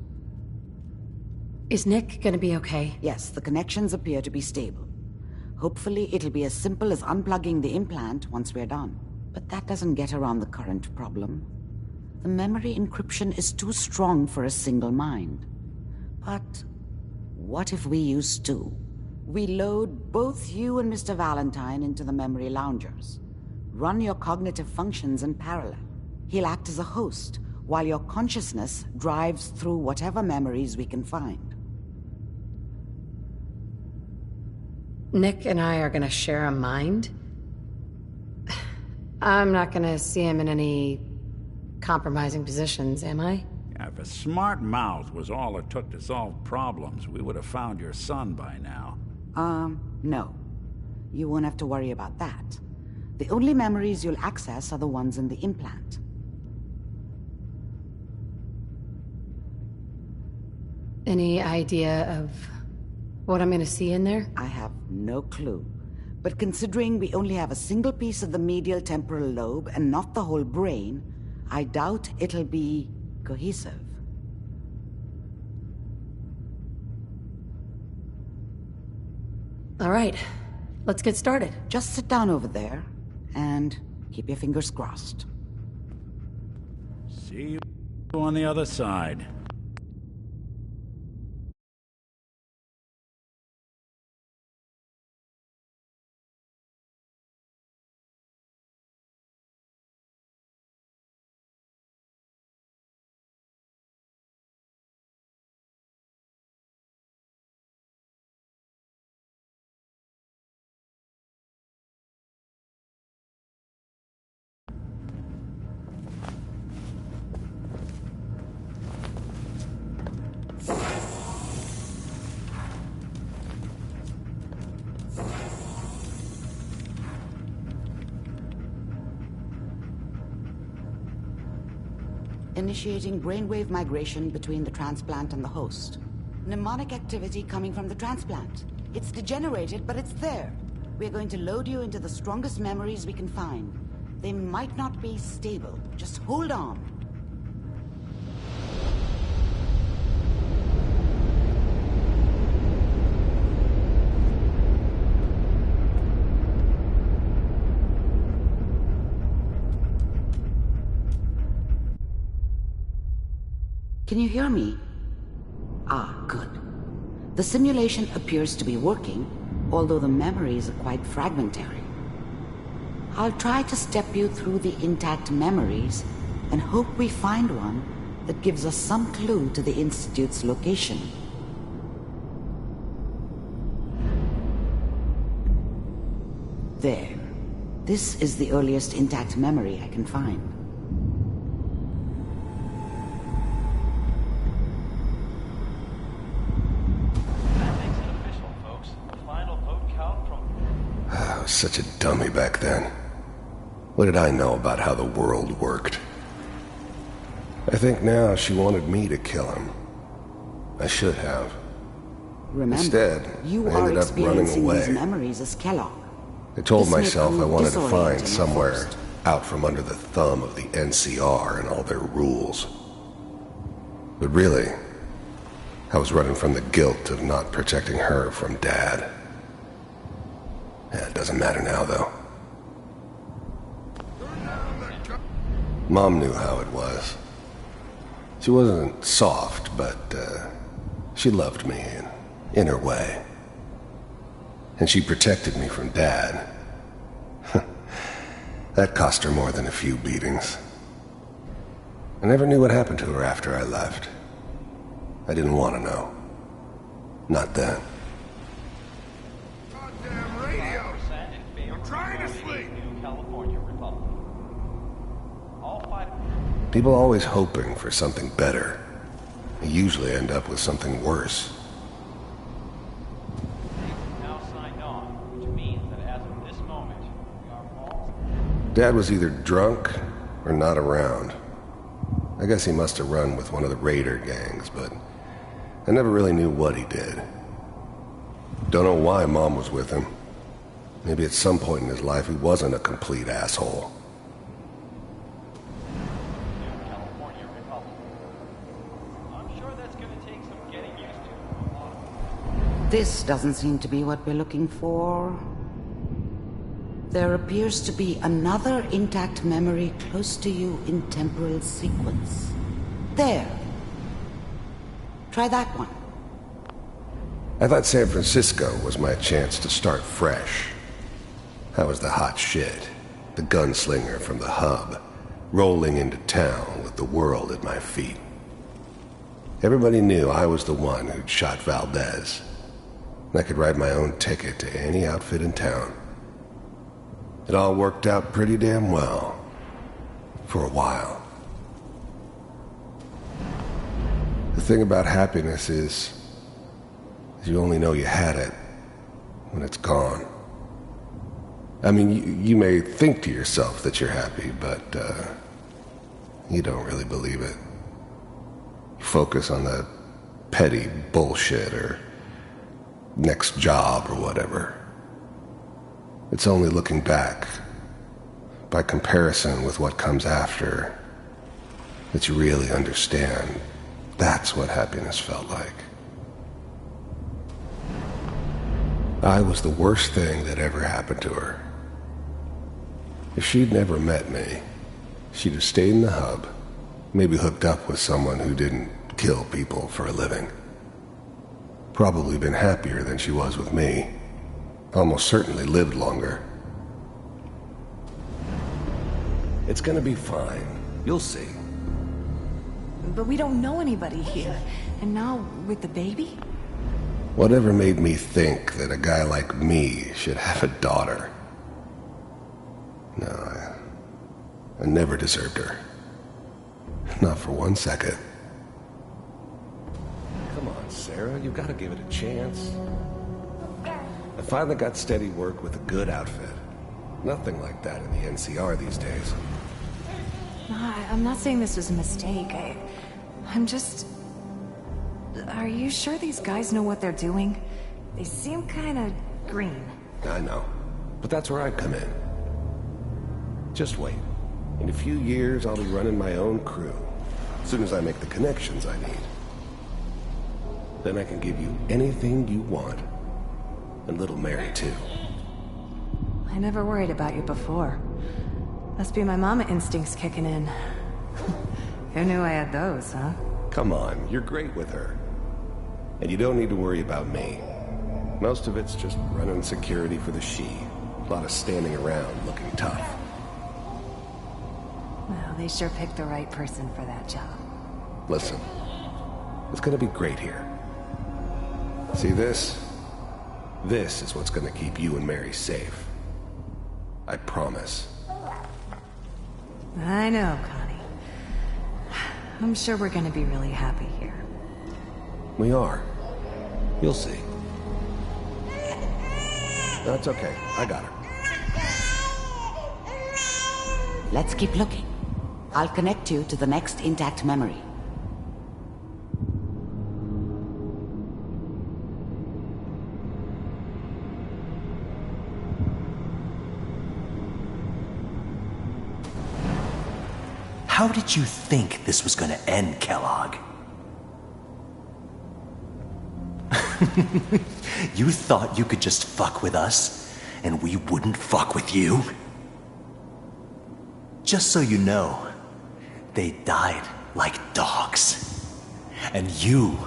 Is Nick gonna be okay? Yes, the connections appear to be stable. Hopefully it'll be as simple as unplugging the implant once we're done. But that doesn't get around the current problem. The memory encryption is too strong for a single mind. But what if we use two? We load both you and Mr. Valentine into the memory loungers. Run your cognitive functions in parallel. He'll act as a host, while your consciousness drives through whatever memories we can find. Nick and I are gonna share a mind? I'm not gonna see him in any compromising positions, am I? Yeah, if a smart mouth was all it took to solve problems, we would have found your son by now. No. You won't have to worry about that. The only memories you'll access are the ones in the implant. Any idea of what I'm gonna see in there? I have no clue. But considering we only have a single piece of the medial temporal lobe and not the whole brain, I doubt it'll be cohesive. All right, let's get started. Just sit down over there and keep your fingers crossed. See you on the other side. Initiating brainwave migration between the transplant and the host. Mnemonic activity coming from the transplant. It's degenerated, but it's there. We're going to load you into the strongest memories we can find. They might not be stable. Just hold on. Can you hear me? Ah, good. The simulation appears to be working, although the memories are quite fragmentary. I'll try to step you through the intact memories and hope we find one that gives us some clue to the Institute's location. There. This is the earliest intact memory I can find. Such a dummy back then. What did I know about how the world worked? I think now she wanted me to kill him. I should have. Remember, Instead, you I are ended up running experiencing away. these memories as Kellogg. I told This may myself I prove wanted to disorienting find at somewhere first. out from under the thumb of the NCR and all their rules. But really, I was running from the guilt of not protecting her from Dad. Yeah, it doesn't matter now, though. Mom knew how it was. She wasn't soft, but she loved me in her way. And she protected me from Dad. That cost her more than a few beatings. I never knew what happened to her after I left. I didn't want to know. Not then. Goddamn radio! I'm trying to sleep! People always hoping for something better. They usually end up with something worse. Dad was either drunk or not around. I guess he must have run with one of the raider gangs, but I never really knew what he did. Don't know why Mom was with him. Maybe at some point in his life he wasn't a complete asshole. This doesn't seem to be what we're looking for. There appears to be another intact memory close to you in temporal sequence. There. Try that one. I thought San Francisco was my chance to start fresh. I was the hot shit, the gunslinger from the hub, rolling into town with the world at my feet. Everybody knew I was the one who'd shot Valdez. I could write my own ticket to any outfit in town. It all worked out pretty damn well. For a while. The thing about happiness is you only know you had it when it's gone. I mean, you may think to yourself that you're happy, but you don't really believe it. You focus on the petty bullshit or next job or whatever. It's only looking back, by comparison with what comes after, that you really understand that's what happiness felt like. I was the worst thing that ever happened to her. If she'd never met me, she'd have stayed in the hub, maybe hooked up with someone who didn't kill people for a living. Probably been happier than she was with me. Almost certainly lived longer. It's gonna be fine. You'll see. But we don't know anybody here. And now, with the baby? Whatever made me think that a guy like me should have a daughter? No, I never deserved her. Not for 1 second. Come on, Sarah, you've got to give it a chance. I finally got steady work with a good outfit. Nothing like that in the NCR these days. No, I'm not saying this was a mistake. I'm just... Are you sure these guys know what they're doing? They seem kinda green. I know. But that's where I come in. Just wait. In a few years, I'll be running my own crew. As soon as I make the connections I need. Then I can give you anything you want. And little Mary, too. I never worried about you before. Must be my mama instincts kicking in. Who knew I had those, huh? Come on, you're great with her. And you don't need to worry about me. Most of it's just running security for the she. A lot of standing around looking tough. Well, they sure picked the right person for that job. Listen, it's gonna be great here. See this? This is what's gonna keep you and Mary safe. I promise. I know, Connie. I'm sure we're gonna be really happy here. We are. You'll see. That's okay. I got her. Let's keep looking. I'll connect you to the next intact memory. How did you think this was gonna end, Kellogg? You thought you could just fuck with us, and we wouldn't fuck with you? Just so you know, they died like dogs. And you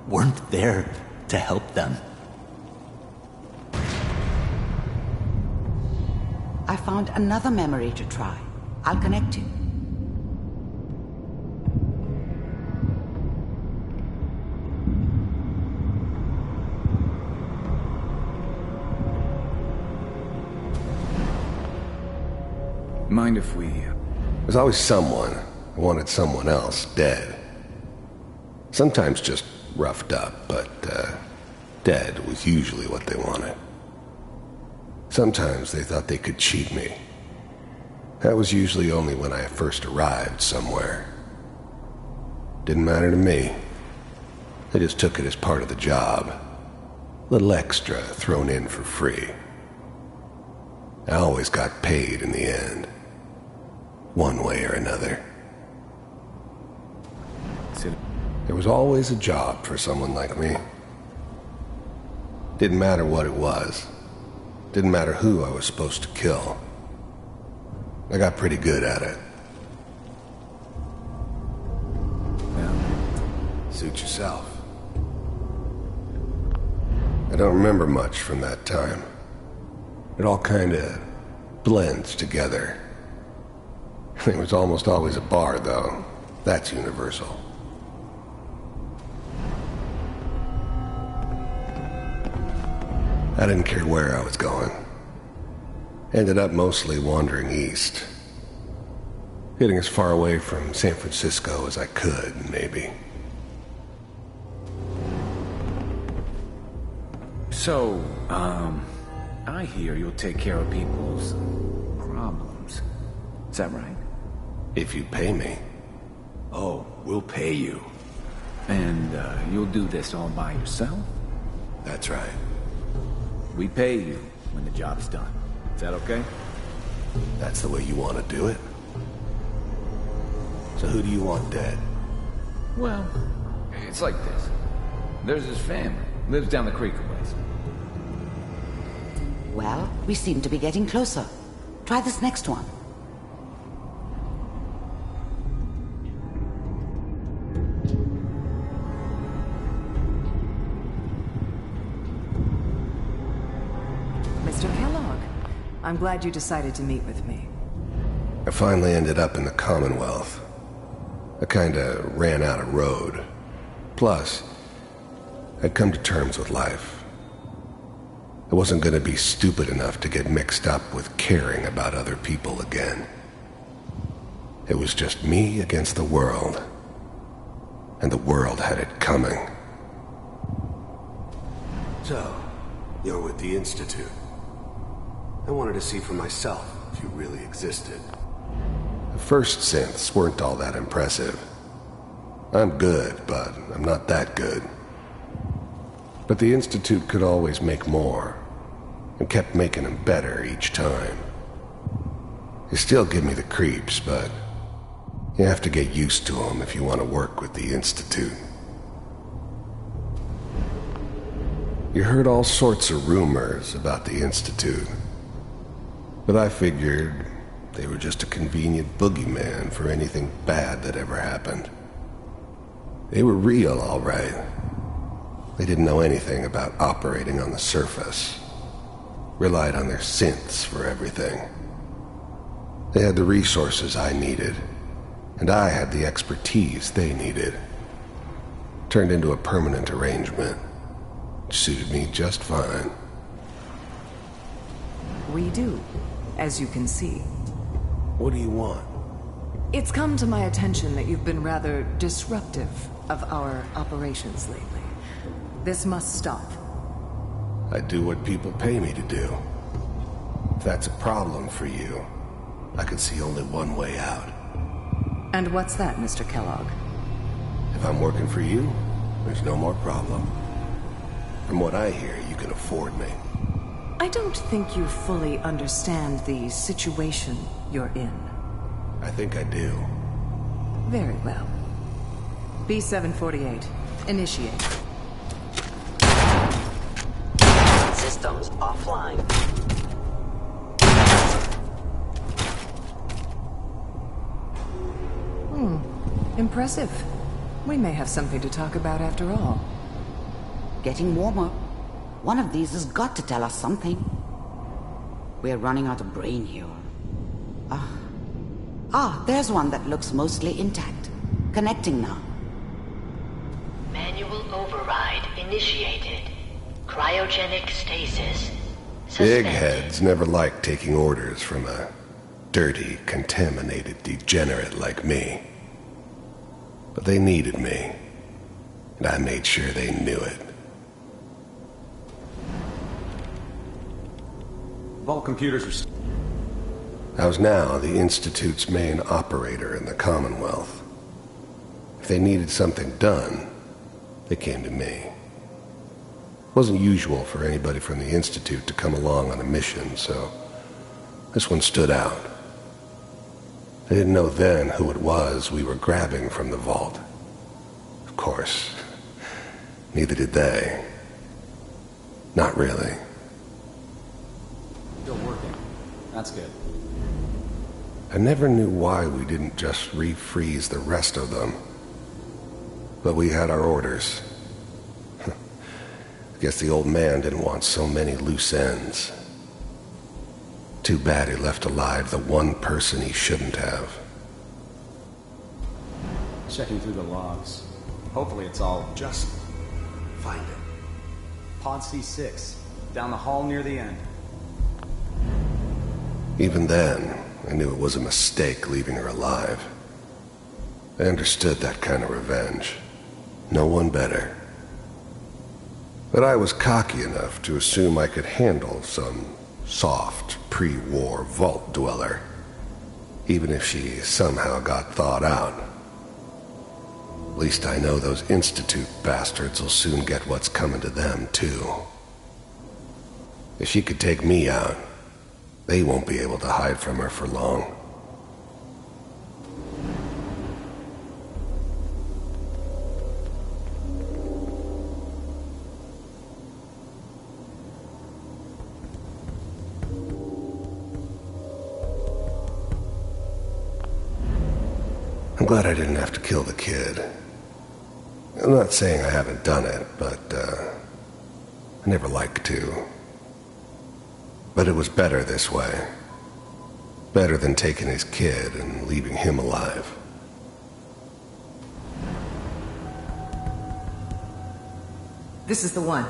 weren't there to help them. I found another memory to try. I'll connect you. Mind if we... There's always someone who wanted someone else dead. Sometimes just roughed up, but dead was usually what they wanted. Sometimes they thought they could cheat me. That was usually only when I first arrived somewhere. Didn't matter to me. They just took it as part of the job. A little extra thrown in for free. I always got paid in the end. One way or another. There was always a job for someone like me. Didn't matter what it was. Didn't matter who I was supposed to kill. I got pretty good at it. Suit yourself. I don't remember much from that time. It all kinda blends together. There was almost always a bar, though. That's universal. I didn't care where I was going. Ended up mostly wandering east. Getting as far away from San Francisco as I could, maybe. So, I hear you'll take care of people's problems. Is that right? If you pay me. Oh, we'll pay you. And, you'll do this all by yourself? That's right. We pay you when the job's done. Is that okay? That's the way you want to do it? So who do you want dead? Well, it's like this. There's his family. Lives down the creek a ways. Well, we seem to be getting closer. Try this next one. Mr. Kellogg, I'm glad you decided to meet with me. I finally ended up in the Commonwealth. I kinda ran out of road. Plus, I'd come to terms with life. I wasn't gonna be stupid enough to get mixed up with caring about other people again. It was just me against the world. And the world had it coming. So, you're with the Institute. I wanted to see for myself if you really existed. The first synths weren't all that impressive. I'm good, but I'm not that good. But the Institute could always make more, and kept making them better each time. They still give me the creeps, but you have to get used to them if you want to work with the Institute. You heard all sorts of rumors about the Institute, but I figured they were just a convenient boogeyman for anything bad that ever happened. They were real, all right. They didn't know anything about operating on the surface. Relied on their synths for everything. They had the resources I needed, and I had the expertise they needed. Turned into a permanent arrangement, which suited me just fine. We do, as you can see. What do you want? It's come to my attention that you've been rather disruptive of our operations lately. This must stop. I do what people pay me to do. If that's a problem for you, I can see only one way out. And what's that, Mr. Kellogg? If I'm working for you, there's no more problem. From what I hear, you can afford me. I don't think you fully understand the situation you're in. I think I do. Very well. B-748, initiate. Systems offline. Impressive. We may have something to talk about after all. Getting warmer. One of these has got to tell us something. We're running out of brain here. There's one that looks mostly intact. Connecting now. Manual override initiated. Cryogenic stasis. Big heads never liked taking orders from a dirty, contaminated degenerate like me. But they needed me, and I made sure they knew it. Vault computers are... I was now the Institute's main operator in the Commonwealth. If they needed something done, they came to me. It wasn't usual for anybody from the Institute to come along on a mission, so this one stood out. I didn't know then who it was we were grabbing from the vault. Of course, neither did they. Not really. Still working. That's good. I never knew why we didn't just refreeze the rest of them. But we had our orders. I guess the old man didn't want so many loose ends. Too bad he left alive the one person he shouldn't have. Checking through the logs. Hopefully it's all... Just find it. Pod C6. Down the hall near the end. Even then, I knew it was a mistake leaving her alive. I understood that kind of revenge. No one better. But I was cocky enough to assume I could handle some soft, pre-war vault dweller, even if she somehow got thawed out. At least I know those Institute bastards will soon get what's coming to them, too. If she could take me out, they won't be able to hide from her for long. I'm glad I didn't have to kill the kid. I'm not saying I haven't done it, but I never liked to. But it was better this way. Better than taking his kid and leaving him alive. This is the one.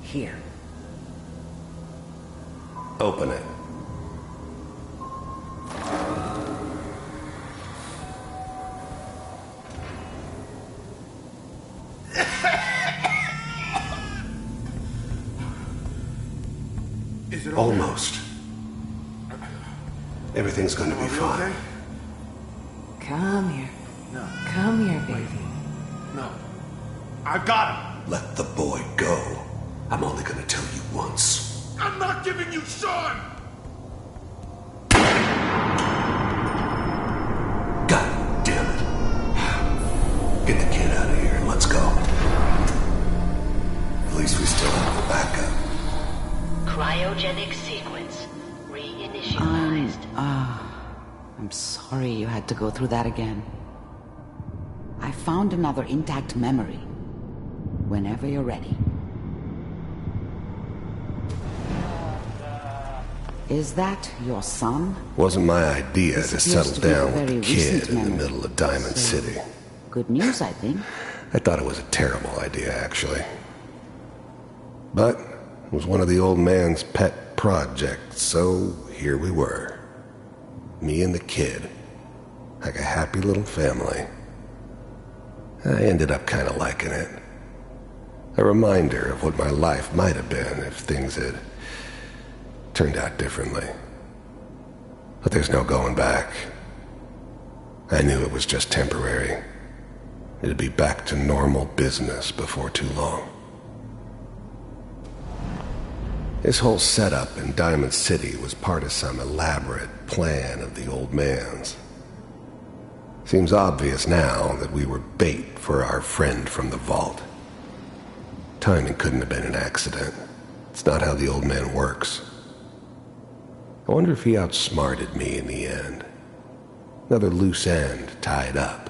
Here. Open it. Is it Almost. Everything's gonna be fine. Okay? Come here. No. Come here, baby. No. I've got him. Let the boy go. I'm only gonna tell you once. I'm not giving you Sean! God damn it. Get the kid out of here and let's go. At least we still have the backup. Cryogenic sequence reinitialized. I'm sorry you had to go through that again. I found another intact memory. Whenever you're ready. Is that your son? Wasn't my idea to settle down with very a kid recent in the memory. middle of Diamond So, City. Good news, I think. I thought it was a terrible idea, actually. But it was one of the old man's pet projects, so here we were. Me and the kid. Like a happy little family. I ended up kind of liking it. A reminder of what my life might have been if things had turned out differently. But there's no going back. I knew it was just temporary. It'd be back to normal business before too long. This whole setup in Diamond City was part of some elaborate plan of the old man's. Seems obvious now that we were bait for our friend from the vault. Timing couldn't have been an accident. It's not how the old man works. I wonder if he outsmarted me in the end. Another loose end tied up.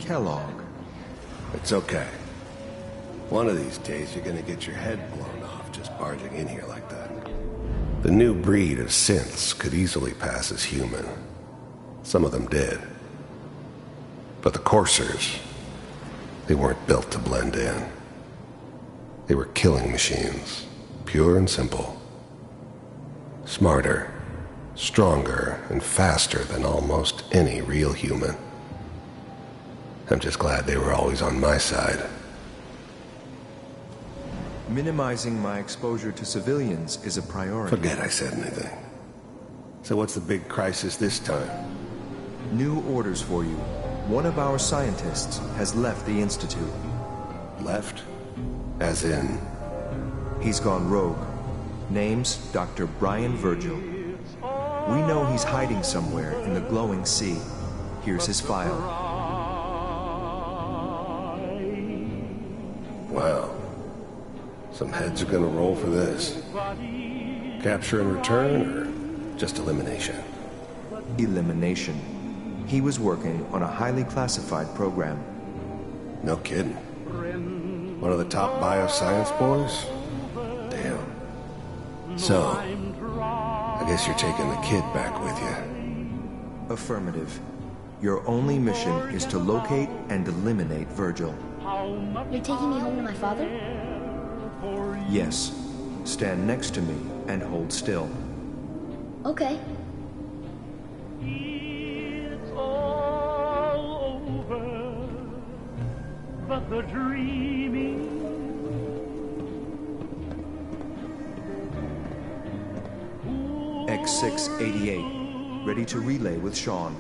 Kellogg. It's okay. One of these days you're gonna get your head blown off just barging in here like that. The new breed of synths could easily pass as human. Some of them did. But the coursers, they weren't built to blend in. They were killing machines, pure and simple. Smarter, stronger, and faster than almost any real human. I'm just glad they were always on my side. Minimizing my exposure to civilians is a priority. Forget I said anything. So what's the big crisis this time? New orders for you. One of our scientists has left the Institute. Left? As in? He's gone rogue. Name's Dr. Brian Virgil. We know he's hiding somewhere in the glowing sea. Here's his file. Wow. Some heads are gonna roll for this. Capture and return, or just elimination? Elimination. He was working on a highly classified program. No kidding. One of the top bioscience boys? Damn. So, I guess you're taking the kid back with you. Affirmative. Your only mission is to locate and eliminate Virgil. You're taking me home to my father? Yes. Stand next to me and hold still. Okay. But the dreaming X688, ready to relay with Sean.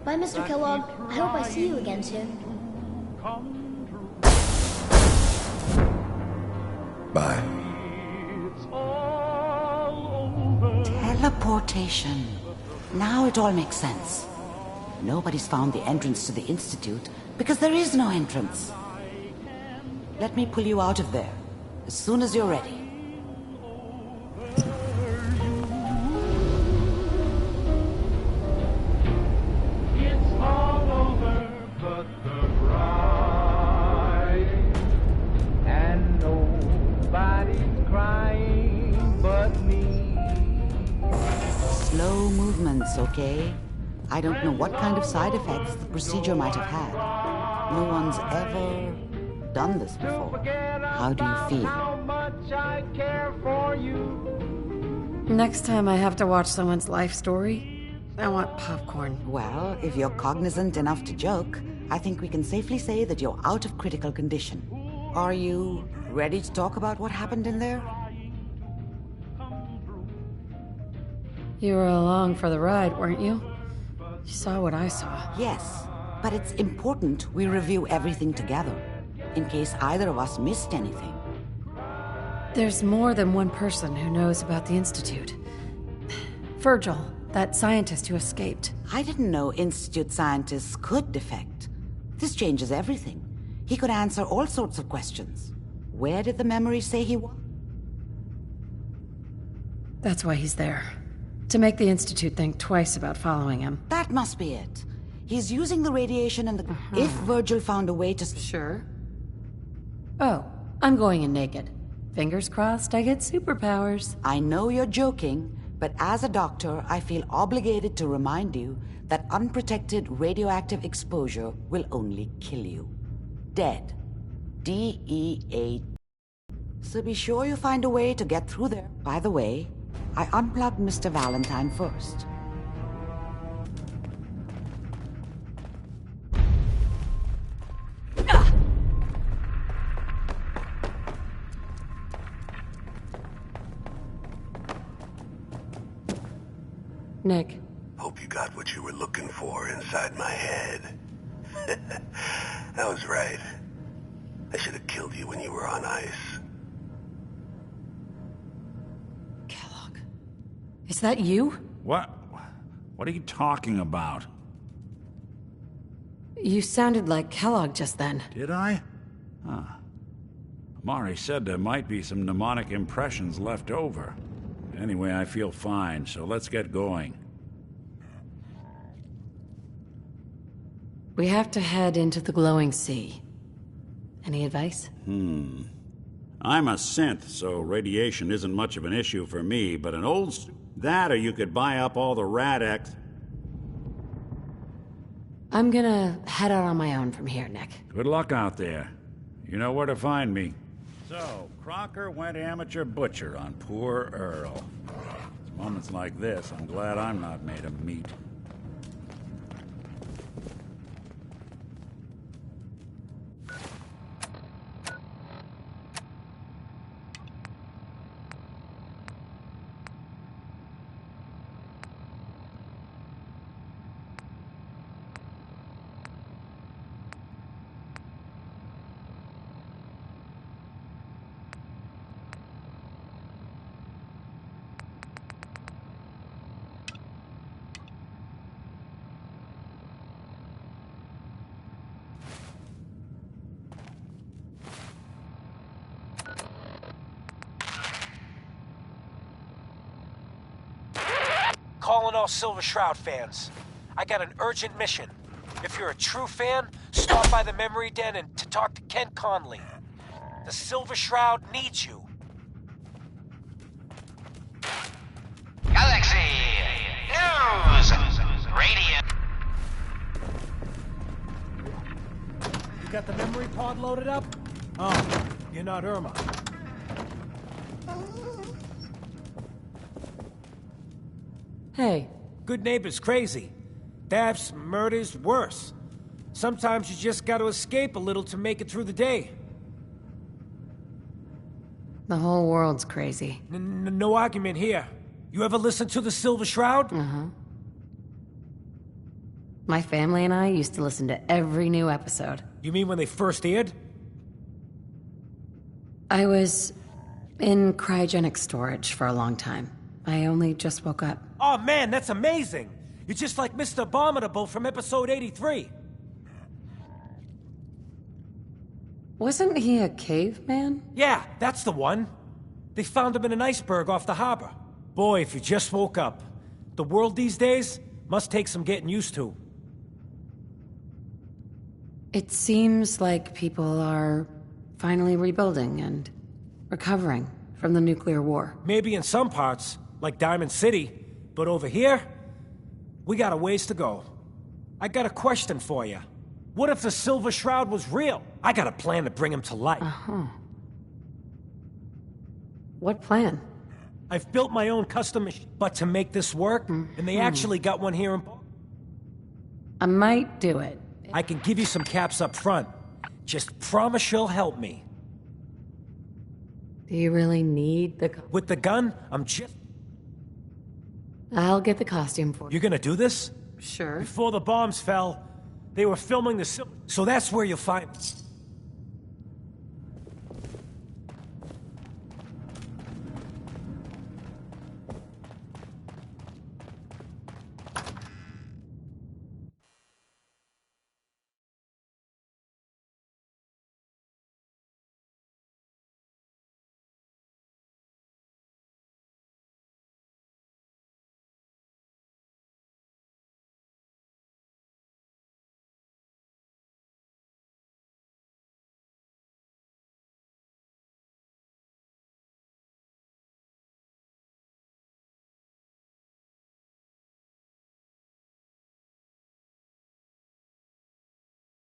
Bye, Mr. Kellogg. I hope I see you again soon. Bye. Teleportation. Now it all makes sense. Nobody's found the entrance to the Institute because there is no entrance. Let me pull you out of there as soon as you're ready. it's all over, but the crying, and nobody's crying but me. Slow movements, okay? I don't know what kind of side effects the procedure might have had. No one's ever done this before. How do you feel? How much I care for you. Next time I have to watch someone's life story, I want popcorn. Well, if you're cognizant enough to joke, I think we can safely say that you're out of critical condition. Are you ready to talk about what happened in there? You were along for the ride, weren't you? You saw what I saw. Yes, but it's important we review everything together, in case either of us missed anything. There's more than one person who knows about the Institute. Virgil, that scientist who escaped. I didn't know Institute scientists could defect. This changes everything. He could answer all sorts of questions. Where did the memory say he was? That's why he's there. To make the Institute think twice about following him. That must be it. He's using the radiation and the... If Virgil found a way to... Sure. Oh, I'm going in naked. Fingers crossed I get superpowers. I know you're joking, but as a doctor, I feel obligated to remind you that unprotected radioactive exposure will only kill you. Dead. D-E-A. So be sure you find a way to get through there. By the way, I unplugged Mr. Valentine first. Nick. Hope you got what you were looking for inside my head. I was right. I should have killed you when you were on ice. Kellogg. Is that you? What? What are you talking about? You sounded like Kellogg just then. Did I? Huh. Mari said there might be some mnemonic impressions left over. Anyway, I feel fine, so let's get going. We have to head into the glowing sea. Any advice? I'm a synth, so radiation isn't much of an issue for me, but an old... That, or you could buy up all the Rad-X. I'm gonna head out on my own from here, Nick. Good luck out there. You know where to find me. So, Crocker went amateur butcher on poor Earl. It's moments like this, I'm glad I'm not made of meat. Calling all Silver Shroud fans. I got an urgent mission. If you're a true fan, stop by the Memory Den and to talk to Ken Conley. The Silver Shroud needs you. Galaxy News Radio. You got the memory pod loaded up? Oh, you're not Irma. Hey. Good neighbor's crazy. Thefts, murders, worse. Sometimes you just gotta escape a little to make it through the day. The whole world's crazy. No argument here. You ever listen to the Silver Shroud? My family and I used to listen to every new episode. You mean when they first aired? I was in cryogenic storage for a long time. I only just woke up. Oh man, that's amazing! You're just like Mr. Abominable from episode 83. Wasn't he a caveman? Yeah, that's the one. They found him in an iceberg off the harbor. Boy, if you just woke up. The world these days must take some getting used to. It seems like people are finally rebuilding and recovering from the nuclear war. Maybe in some parts, like Diamond City, but over here, we got a ways to go. I got a question for you. What if the Silver Shroud was real? I got a plan to bring him to life. What plan? I've built my own custom machine, but to make this work, and they actually got one here in... I might do it. I can give you some caps up front. Just promise you'll help me. Do you really need the... With the gun, I'm just... I'll get the costume for you. You're gonna do this? Sure. Before the bombs fell, they were filming the... So that's where you'll find...